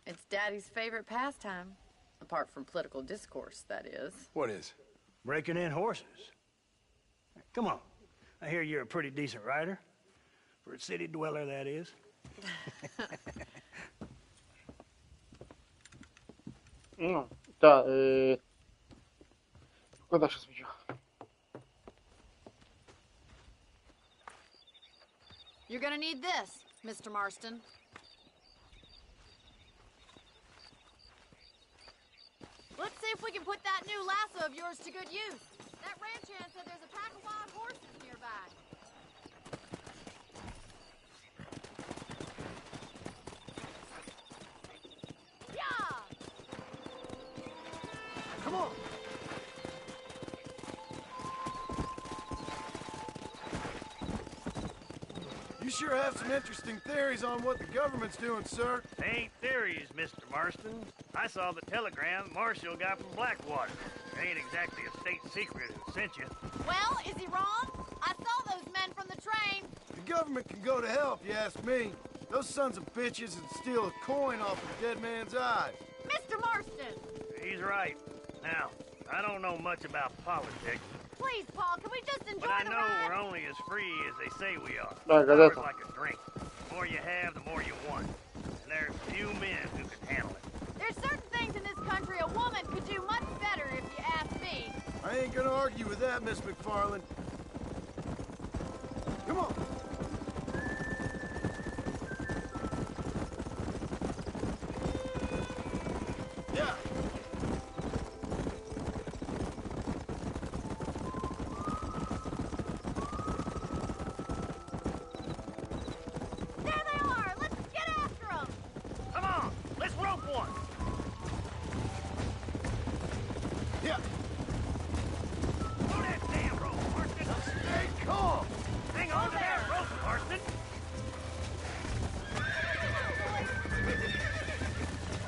It's Daddy's favorite pastime. Apart from political discourse, that is. What is? Breaking in horses. Come on. I hear you're a pretty decent rider. For a city dweller, that is. No, ta, pogoda się zmieniła. You're gonna need this, Mr. Marston. Let's see if we can put that new lasso of yours to good use. That ranch hand said there's a pack of wild horses nearby. Yeah! Come on. You sure have some interesting theories on what the government's doing, sir. They ain't theories, Mr. Marston. I saw the telegram Marshall got from Blackwater. It ain't exactly a state secret who sent you. Well, is he wrong? I saw those men from the train. The government can go to hell if you ask me. Those sons of bitches would steal a coin off a dead man's eyes. Mr. Marston! He's right. Now, I don't know much about politics. Please, Paul, can we just enjoy But I the know ride? we're only as free as they say we are. Like Power's that. like a drink. The more you have, the more you want. And there's few men who can handle it. There's certain things in this country a woman could do much better if you ask me. I ain't gonna argue with that, Miss McFarland. Come on. Yeah. There they are! Let's get after them! Come on, let's rope one. Yeah. Throw that damn rope, Marston. Stay calm. Hang on to that rope, Marston.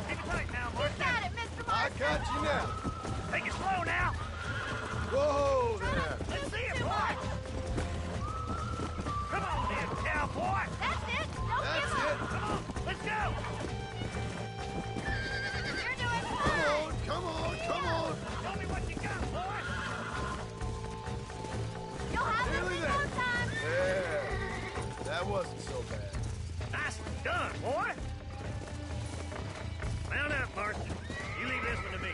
Keep it tight now, Marston. Got it, Mr. I Marston! got you now. Take it slow now. Whoa there. Let's see it, boy. Come on, then, cowboy. That's it! Don't That's give up! it. Come on, let's go. You're doing Come fine! on, come on, come on. Show me what you got, boy. You'll have this Nearly in there. no time! There. That wasn't so bad. Nicely done, boy. Mount up, Marston. You leave this one to me.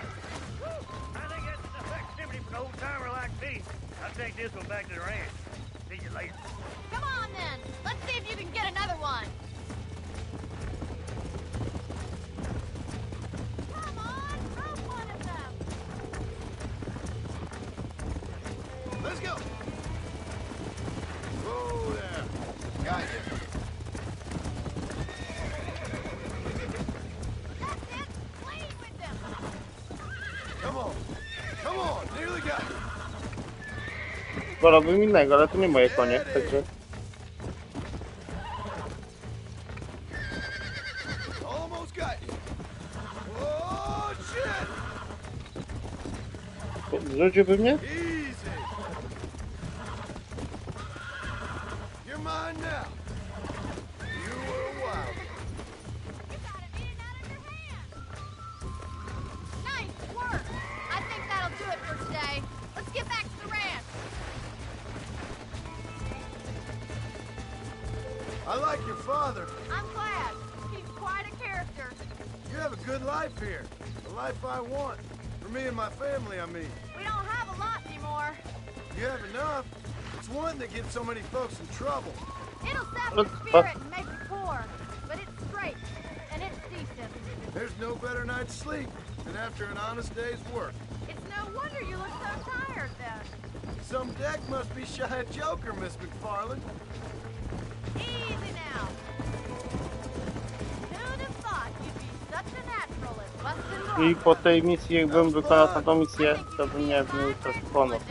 I think that's enough activity for an old-timer like me. I'll take this one back to the ranch. See you later. Come on, then! Let's see if you can get another one! Come on! Rope one of them! Let's go. Whoa there. Got you. That's it! Lead with them! Come on. Come on. Nearly got you. Wolałbym innego, ale to nie moje konie, także... Almost got you. Oh, shit. Zrzuciłby mnie? Easy. You're mine now. You were a wild one. You got it in and out of your hand! Nice work! I think that'll do it for today. Let's get back to the ranch! I like your father. I'm glad. He's quite a character. You have a good life here. The life I want. For me and my family, I mean. We don't have a lot anymore. You have enough. It's one that gets so many folks in trouble. It'll sap your spirit and make you poor. But it's straight. And it's decent. There's no better night's sleep than after an honest day's work. It's no wonder you look so tired then. Some deck must be shy of Joker, Miss McFarland. Easy now. Who'd have thought you'd be such a natural at busting I rocks? po tej misji, jakbym wykonał tamtą misję, to bym nie miał też bonus.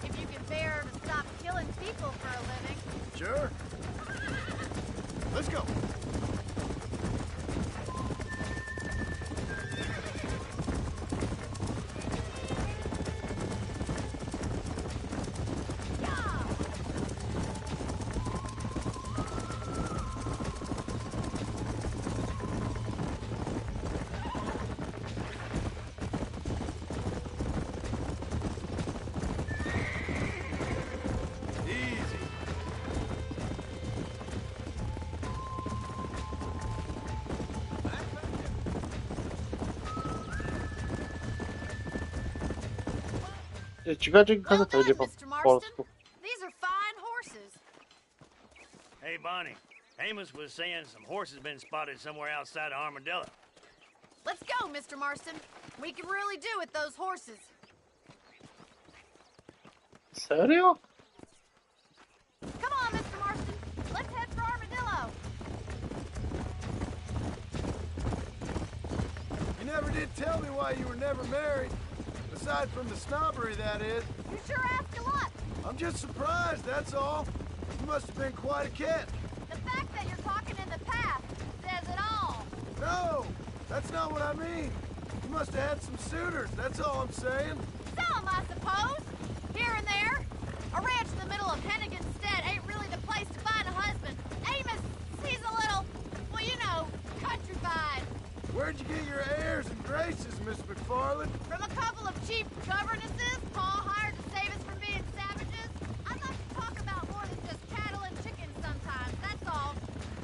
If you can bear to stop killing people for a living. Sure. Let's go. Easy. Ciekawe, czy gazeta będzie po polsku. These are fine horses. Hey, Bonnie. Amos was saying some horses been spotted somewhere outside of Armadillo. Let's go, Mr. Marston. We can really do with those horses. Serio? Come on, Mr. Marston. Let's head for Armadillo. You never did tell me why you were never married. Aside from the snobbery, that is. You sure ask a lot. I'm just surprised, that's all. You must have been quite a catch. The fact that you're talking in the past says it all. No, that's not what I mean. You must have had some suitors, that's all I'm saying. Some, I suppose. Here and there. A ranch in the middle of Hennigan's Stead ain't really the place to find a husband. Amos, he's a little, well, you know, countrified. Where'd you get your airs and graces, Miss McFarland? From a couple of cheap governesses Pa hired to save us from being savages. I'd like to talk about more than just cattle and chickens sometimes, that's all.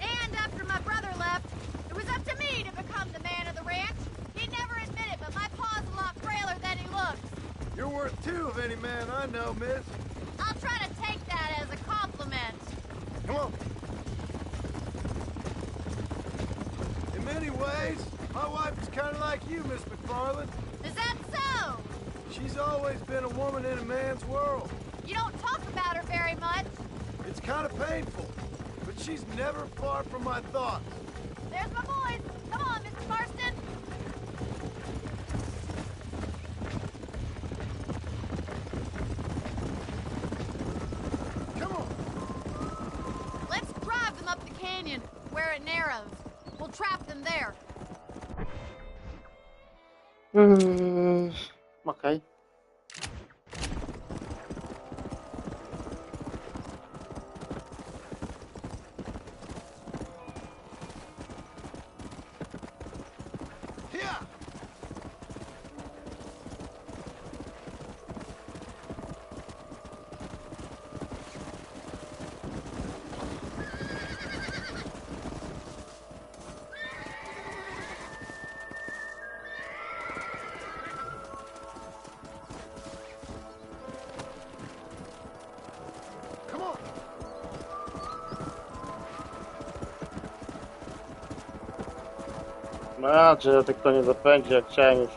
And after my brother left, it was up to me to become the man of the ranch. He'd never admit it, but my pa's a lot frailer than he looks. You're worth two of any man I know, miss. I'll try to take that as a compliment. Come on. In many ways, my wife is kind of like you, Miss McFarland. Is that so? She's always been a woman in a man's world. You don't talk about her very much. It's kind of painful, but she's never far from my thoughts. There's my boys. Come on, Mr. Marston. Come on. Let's drive them up the canyon, where it narrows. We'll trap them there. Okej. Here. Come on. A, czy tak to nie zapędzi, jak chciałem już.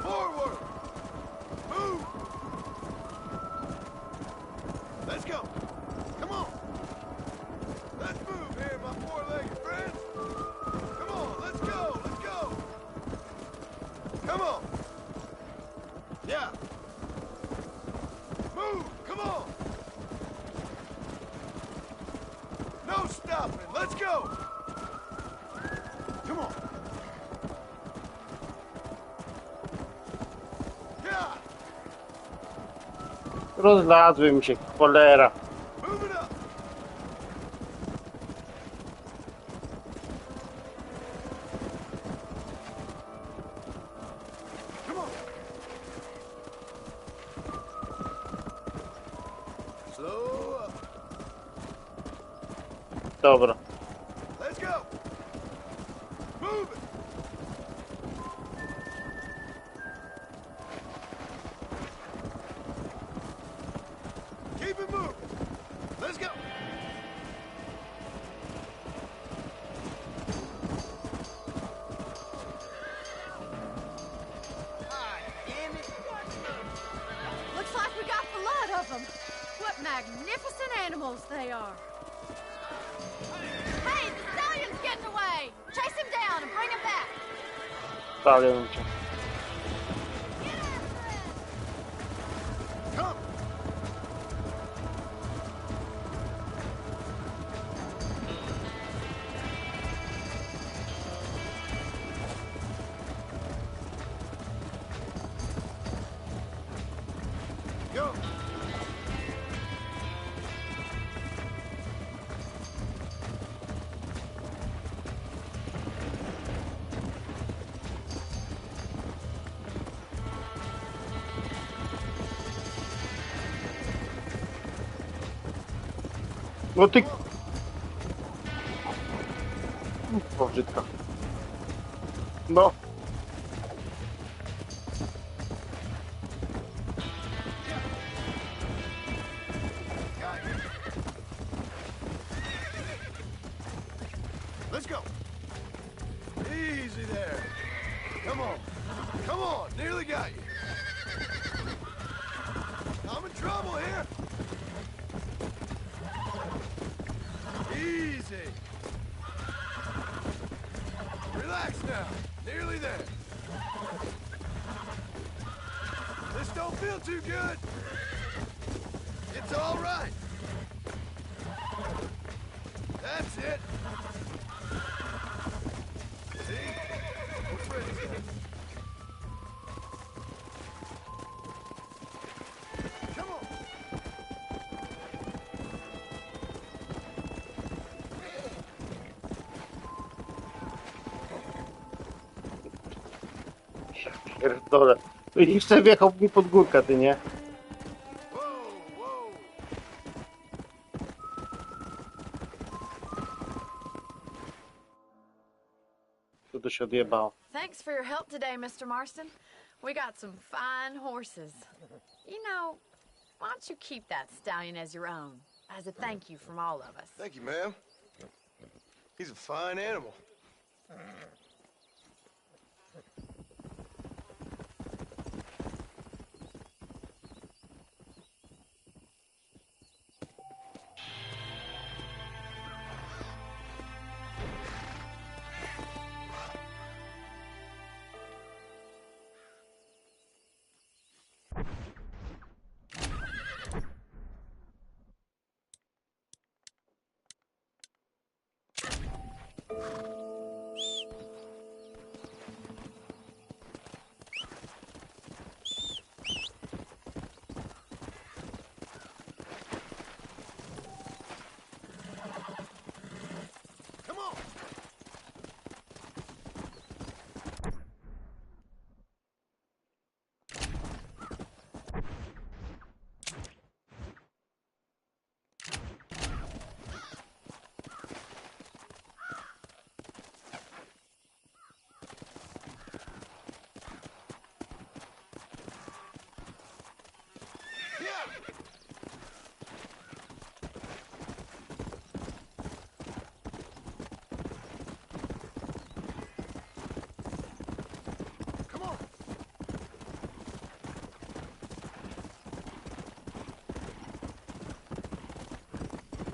Forward. Move. Let's go. Come on. Let's move here, my four-legged friends. Come on, let's go. Let's go. Come on. Yeah. Move. Come on. No stopping. Let's go. Come on. Yeah. Rozlazły mi się, cholera. Move it up. Come on. Slow up. Dobra. Let's go. Move it. Keep it moving. Let's go. Looks like we got the lot of them. What magnificent animals they are. Hey, the stallion's getting away. Chase him down and bring him back. Stalion cię. Come. Go. No ty... O, brzydka. No. Let's go. Easy there. Come on. Come on. Nearly got you. I'm in trouble here. Easy. Relax now. Nearly there. This don't feel too good. It's all right. That's it. See? What's ready? Come on. Pierdolę. I jeszcze wjechał mi pod górkę, ty nie? Co to się odjebało? Thanks for your help today, Mr. Marston. We got some fine horses. You know, why don't you keep that stallion as your own, as a thank you from all of us? Thank you, ma'am. He's a fine animal.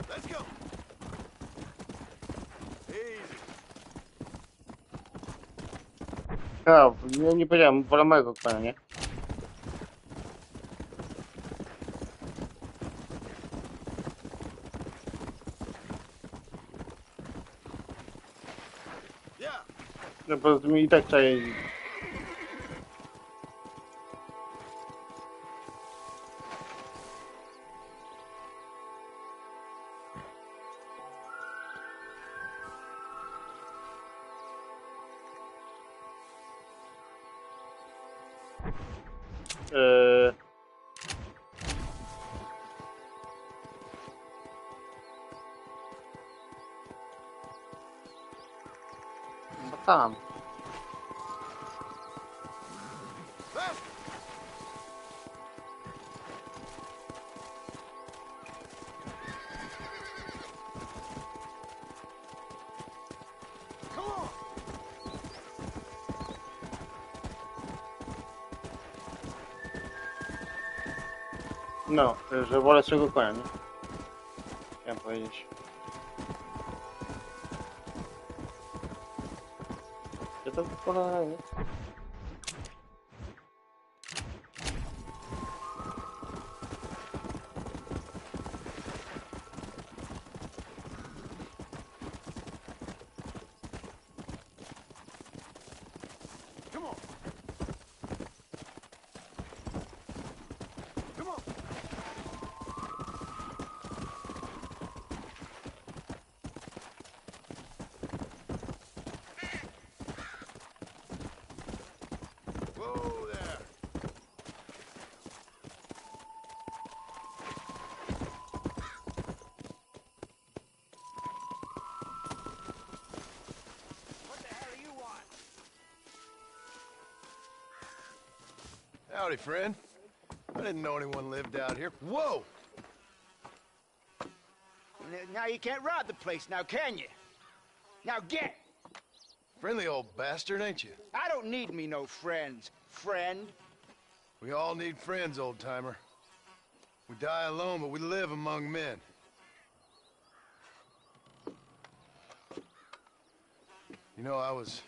Let's go. Easy. A, nie powiedziałem, wolę mojego konia, nie? No po prostu mi i tak trzeba jeździć. No tam. No, że wolę swojego konia, nie? Chciałem powiedzieć. Gdzie to cholera jest? Howdy, friend. I didn't know anyone lived out here. Whoa! Now you can't rob the place now, can you? Now get! Friendly old bastard, ain't you? I don't need me no friends, friend. We all need friends, old-timer. We die alone, but we live among men. You know, I was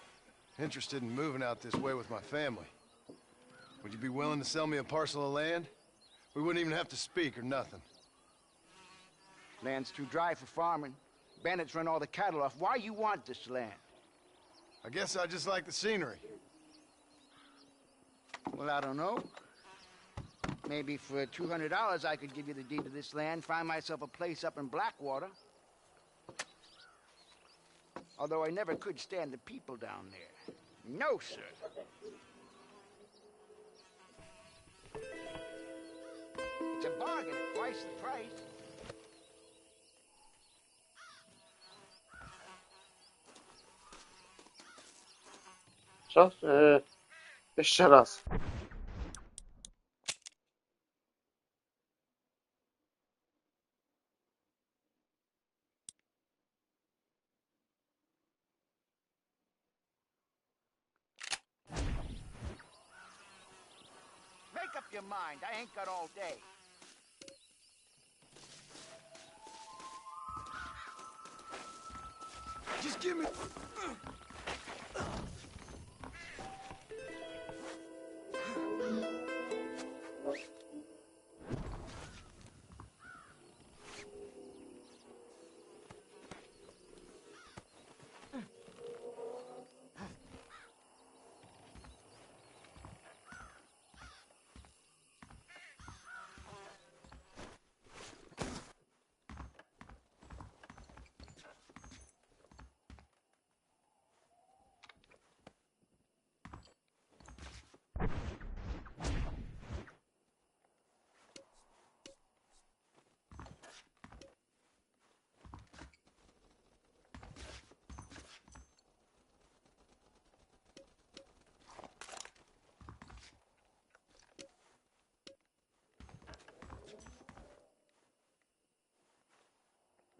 interested in moving out this way with my family. Would you be willing to sell me a parcel of land? We wouldn't even have to speak or nothing. Land's too dry for farming. Bandits run all the cattle off. Why you want this land? I guess I just like the scenery. Well, I don't know. Maybe for $200 I could give you the deed to this land, find myself a place up in Blackwater. Although I never could stand the people down there. No, sir. It's a bargain at twice the price. Co? Jeszcze raz. Make up your mind. I ain't got all day. Just give me...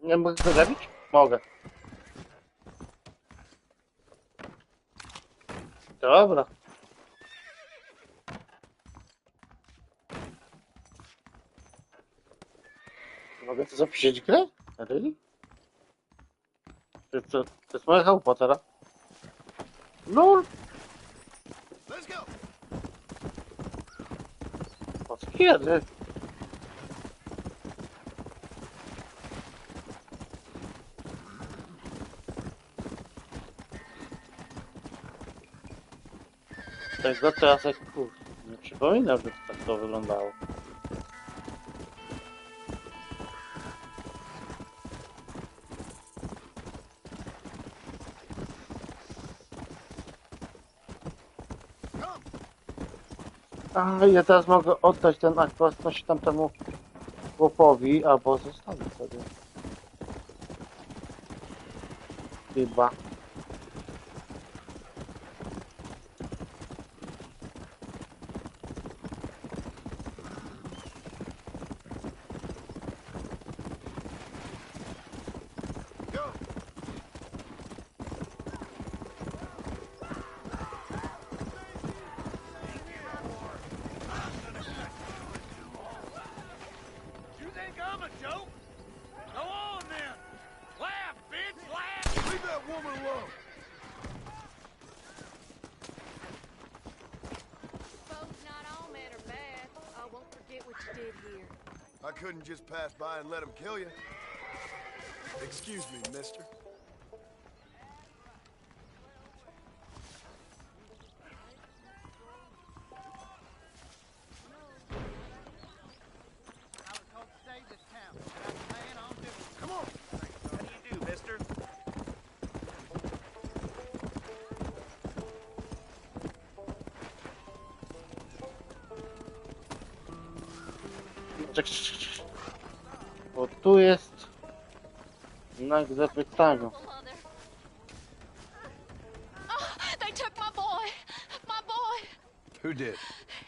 Nie mogę go zabić? Mogę. Dobra. Mogę to zapisać grę? Really? To jest moja chałupa teraz. LOL! Od kiedy? Tego teraz jak kurde, nie przypominam, że tak to wyglądało. A ja teraz mogę oddać ten akt własności tamtemu chłopowi, albo zostawić sobie. Chyba. I couldn't just pass by and let him kill you. Excuse me, mister. Come on. What do you do, mister? Bo tu jest znak zapytania. They took my boy. My boy. Who did?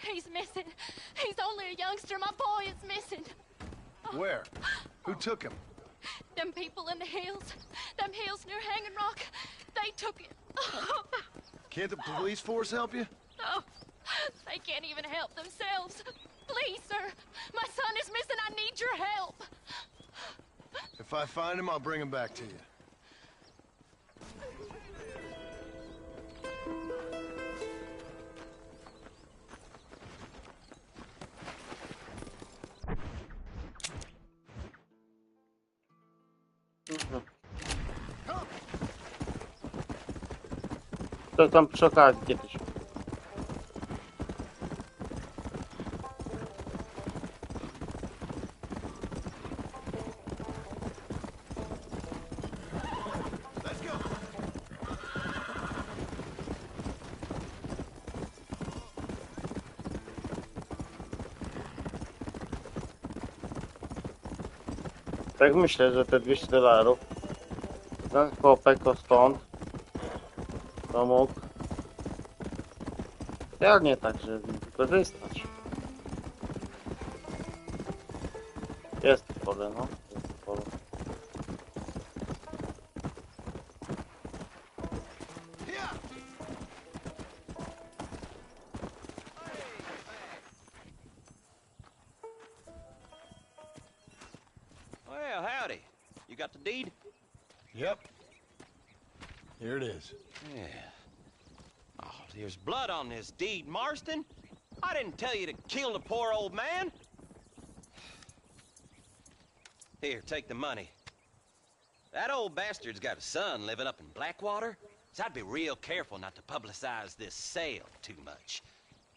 He's missing. He's only a youngster. My boy is missing. Where? Who took him? Them people in the hills. Them hills near Hanging Rock. They took it. Can't the police force help you? No. They can't even help themselves. Please, sir. My son is missing. I need your help. If I find him, I'll bring him back to you. To tam przy okazji kiedyś. Tak myślę, że te $200 ten chłopek to stąd to mógł realnie także wykorzystać. Jest pole, no. Jest pole. Well, howdy. You got the deed? Yep. Here it is. Yeah. Oh, there's blood on this deed, Marston. I didn't tell you to kill the poor old man. Here, take the money. That old bastard's got a son living up in Blackwater, so I'd be real careful not to publicize this sale too much.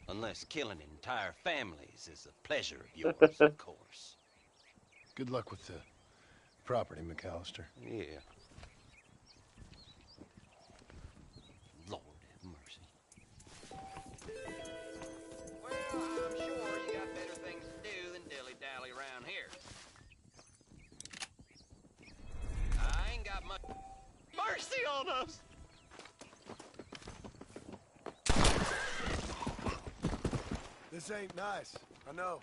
Unless killing entire families is a pleasure of yours, of course. Good luck with the property, McAllister. Yeah. Lord have mercy. Well, I'm sure you got better things to do than dilly-dally around here. I ain't got much mercy on us! This ain't nice. I know.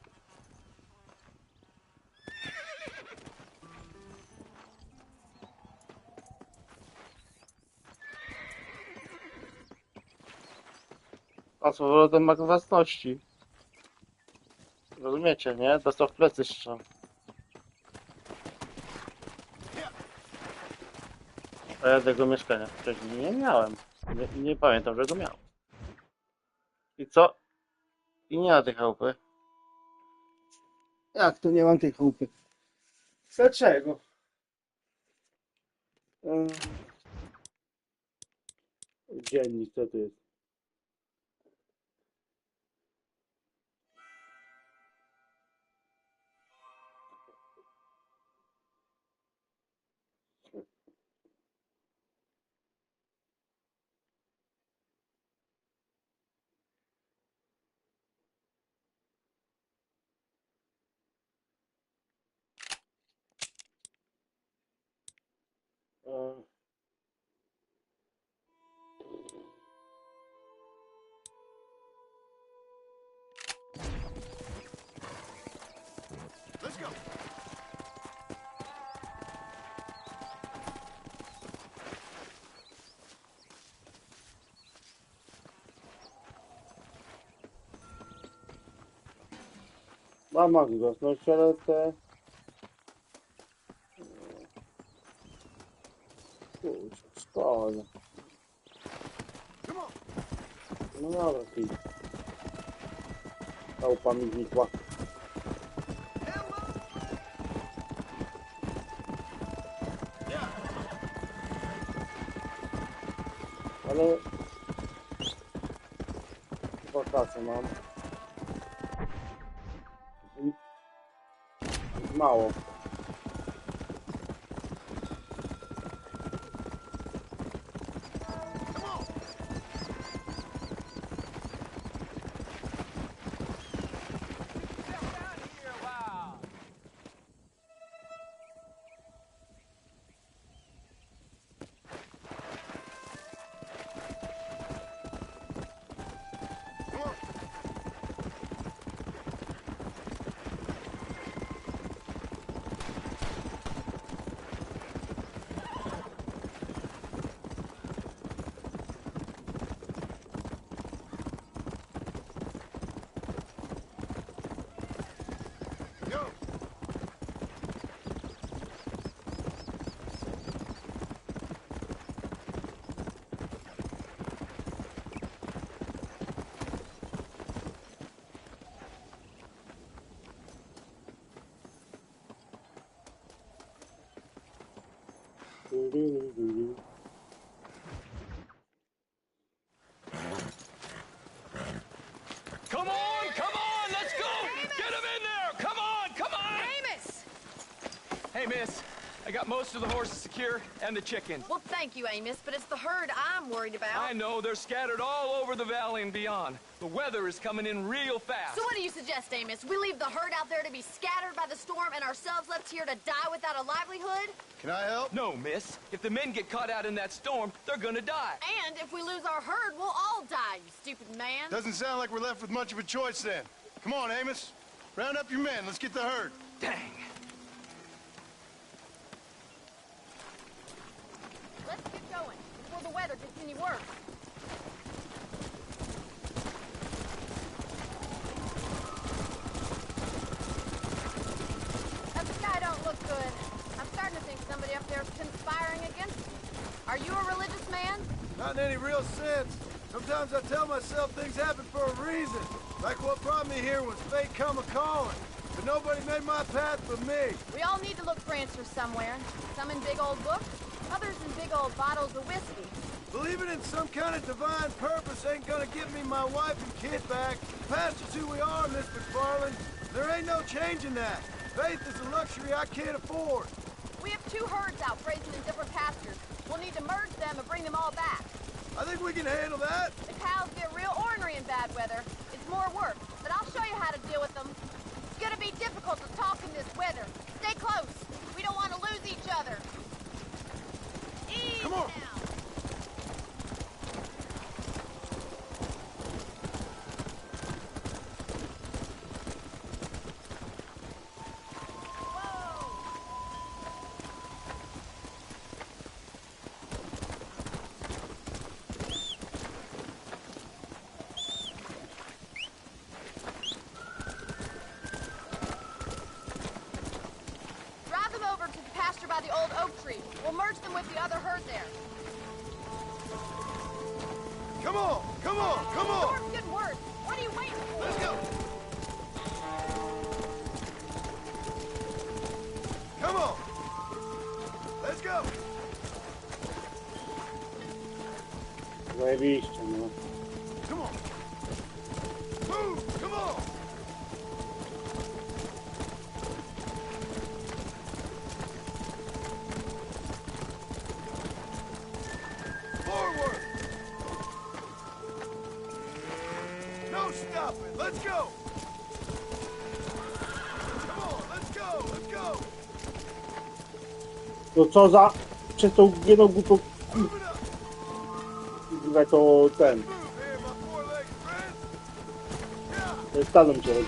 A z powrotem mak własności. Rozumiecie, nie? Dostał w plecy strzał. A ja tego mieszkania wcześniej nie miałem. Nie pamiętam, że go miałem. I co? I nie ma tej chałupy. Jak to nie mam tej chałupy? Dlaczego? Dziennik, co to jest? Let's go. Mam własność, ale te... Kurczę, szkoda. No dobra, ty. Chałupa mi znikła. Ale... Chyba kasę mam. Mało. Come on, let's go! Amos! Get him in there! Come on! Amos! Hey, miss, I got most of the horses secure and the chickens. Well, thank you, Amos, but it's the herd I'm worried about. I know, they're scattered all over the valley and beyond. The weather is coming in real fast. So what do you suggest, Amos? We leave the herd out there to be scattered by the storm and ourselves left here to die without a livelihood? Can I help? No, miss. If the men get caught out in that storm, they're gonna die. And if we lose our herd, we'll all die, you stupid man. Doesn't sound like we're left with much of a choice then. Come on, Amos. Round up your men. Let's get the herd. Dang. Let's get going before the weather gets any worse. That sky don't look good. I'm starting to think somebody up there is conspiring against me. Are you a religious man? Not in any real sense. Sometimes I tell myself things happen for a reason. Like what brought me here was fate come a-calling. But nobody made my path but me. We all need to look for answers somewhere. Some in big old books, others in big old bottles of whiskey. Believing in some kind of divine purpose ain't gonna get me my wife and kid back. Past is who we are, Miss McFarland. There ain't no changing that. Faith is a luxury I can't afford. We have 2 herds out grazing in different pastures. We'll need to merge them and bring them all back. I think we can handle that. The cows get real ornery in bad weather. It's more work, but I'll show you how to deal with them. It's gonna be difficult to talk in this weather. Stay close. We don't want to lose each other. Easy Come on. now. Drive them over to the pasture by the old oak tree. We'll merge them with the other herd there. Come on, come on, come The on. storm's getting worse. What are you waiting for? Let's go. Come on. Let's go. Zajebiście, no. Come on. Move, come on. Forward. No stopping. Let's go. Come on, let's go, let's go. To co za... Przez tą jedną głupą... To ten... To jest stanem czegoś.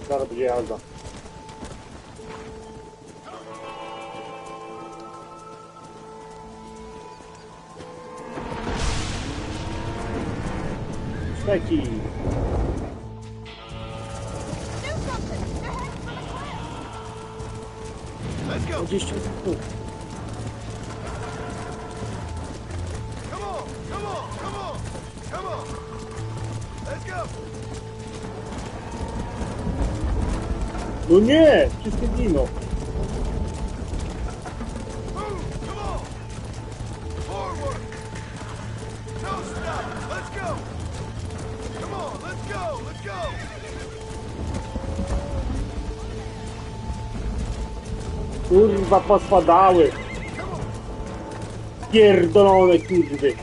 Zaraz będzie jazda. Trzeci. Let's go. 20 sekund. Come on, come on, come on, come on. Let's go. No nie! Wszystkie giną. Move, come on. Forward. No stop. Let's go. Come on, let's go, let's go. Kurwa, pospadały. Pierdolone kurwy.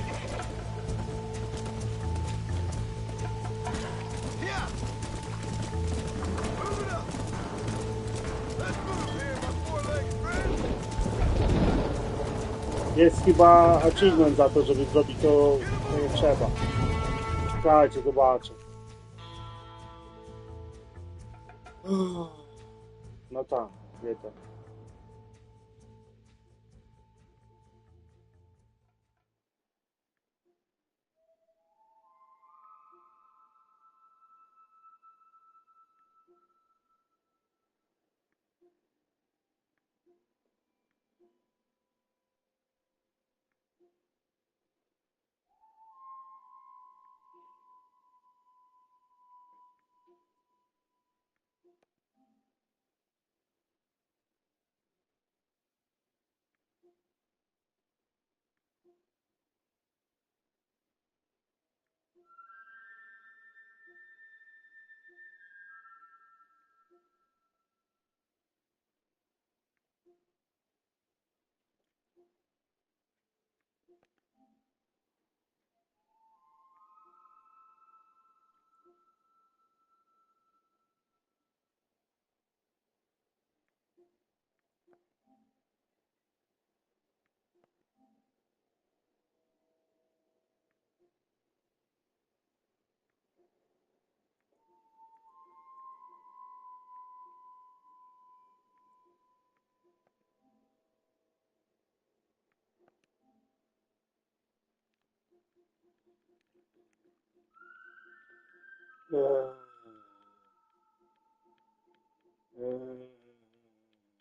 Jest chyba achievement za to, żeby zrobić to, co nie trzeba. Czekajcie, zobaczę. No tak, wie to.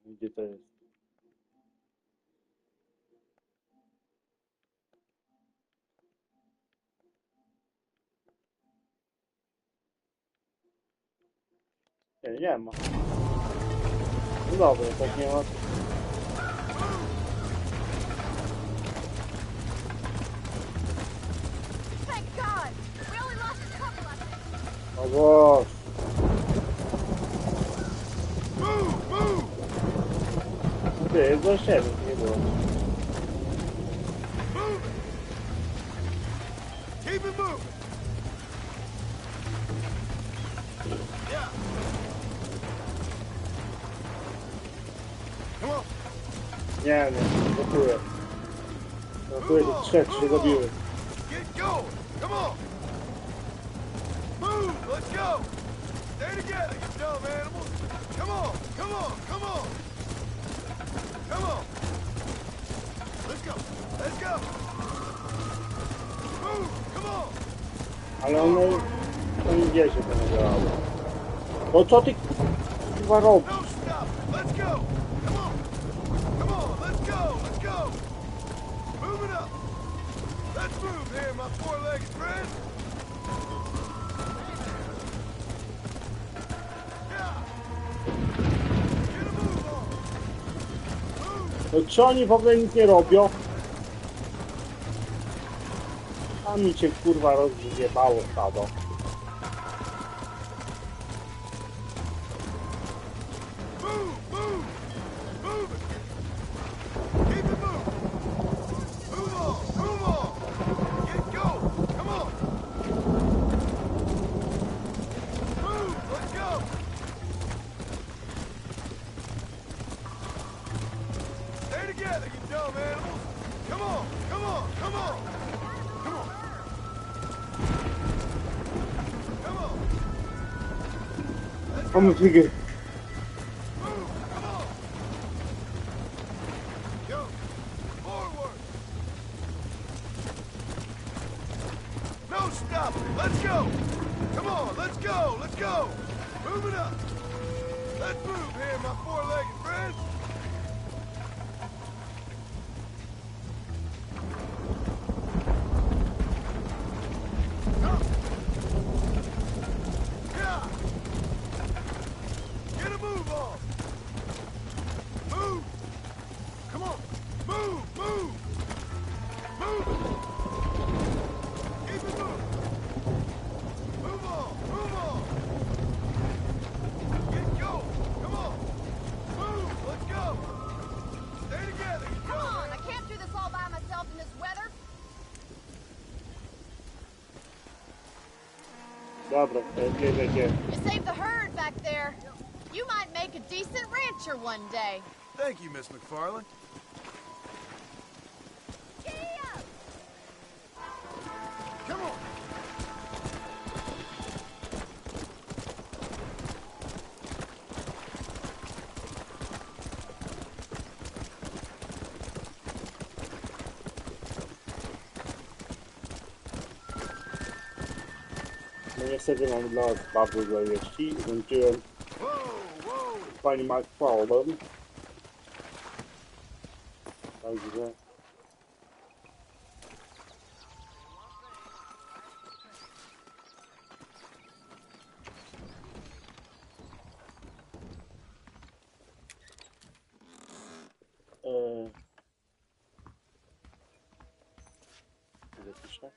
Gdzie to jest? Nie ma. No dobra, tak nie ma. Thank God! We only lost a couple of them. O Boże. Ty, jest do siebie, nie było. Keep it moving. Yeah. Come on. Nie, gotuję. Gotuję do trzech, się zabiły. Get going. Come on. Move. Let's go. Stay together, you dumb animals. Come on. Come on. Come on. Come on. Let's go. Let's go. Move. Come on. Ale on nie wie się to działało. No co ty chyba robisz? No stop. Let's go. Come on. Come on. Let's go. Let's go. Move it up. Let's move here, my four-legged friend. No czy oni w ogóle nic nie robią? A mi cię kurwa rozjebało stado. Mamy flygę. No stop! Let's go! Come on, let's go! Let's go! Move it up! Let's move here, my four-legged friends! Yeah! Get a move on! Move! Come on! Move! Move! Move it! Keep it moving! Move on! Move on! Get going! Come on! Move! Let's go! Stay together! Come on! I can't do this all by myself in this weather. Dobra, gdzie. You saved the herd back there. You might make a decent rancher one day. Thank you, Miss McFarland. Come on! No niestety mam dla was bardzo złe wieści. Włączyłem pani McFarlane. Także... Zapiszę.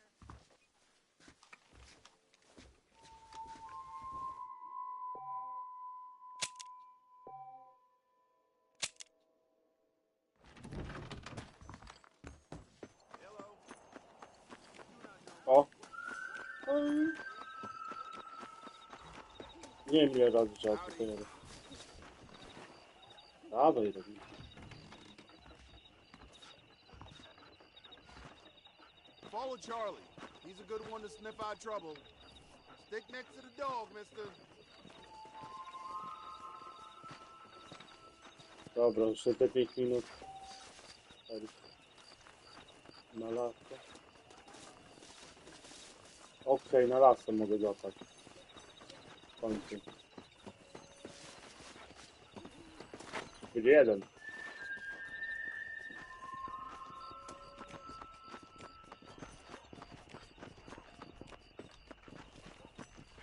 O! Nie wiem ile razy trzeba to robić. Dawaj robimy. Follow Charlie. He's a good one to sniff out trouble. Stick next to the dog, mister. Dobra, jeszcze te 5 minut. Na laskę. Okej, na laskę mogę złapać. W końcu. Będzie jeden.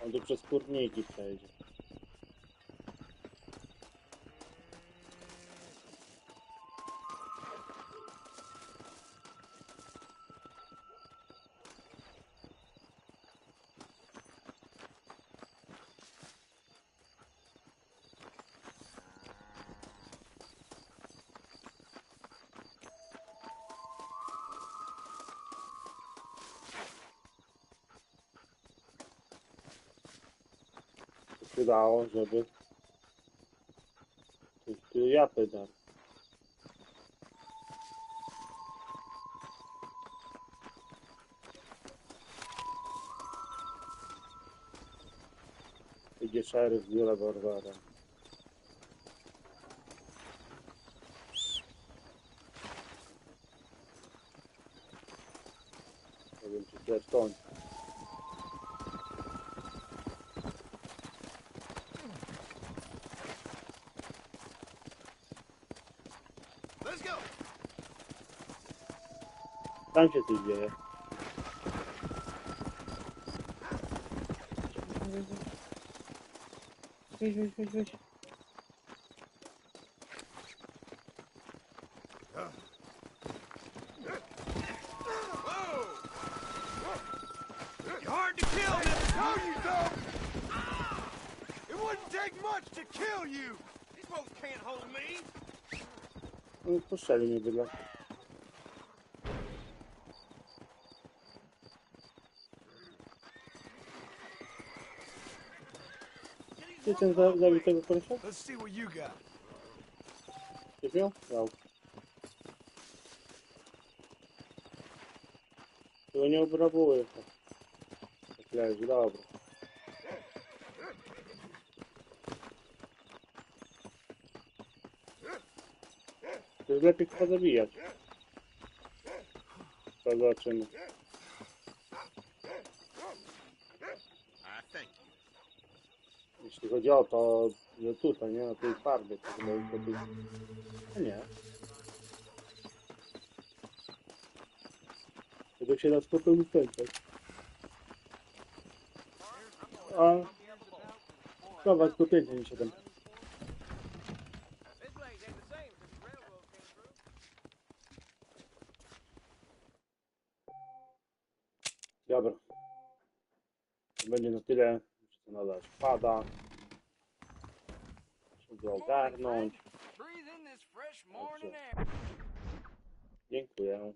On tu przez kurniki przejdzie. Przydało, żeby tu ja pytam. Idzie szeryf z rewolwerem. Nie wiem, czy to jest koń. Tam się coś dzieje. Weź. You're hard to kill, mister. No, you don't. It wouldn't take much to kill you. These folks can't hold me. No, postrzeli mnie bydlak. Gdzie ten zabił tego kolesia? Let's see what you got. Ciebie? Wow. Tego nie obrabuję. Tak leży, dobra. To jest lepiej chyba zabijać. Zobaczymy. Jeśli chodzi o to, że tutaj, nie? Na tej farby, to chyba już lepiej... A nie. Tego się da spokojnie skończyć. A... Chyba tylko 5,7. Dobra. To będzie na tyle. Muszę to nadać pada. Muszę go ogarnąć. Dobrze. Dziękuję.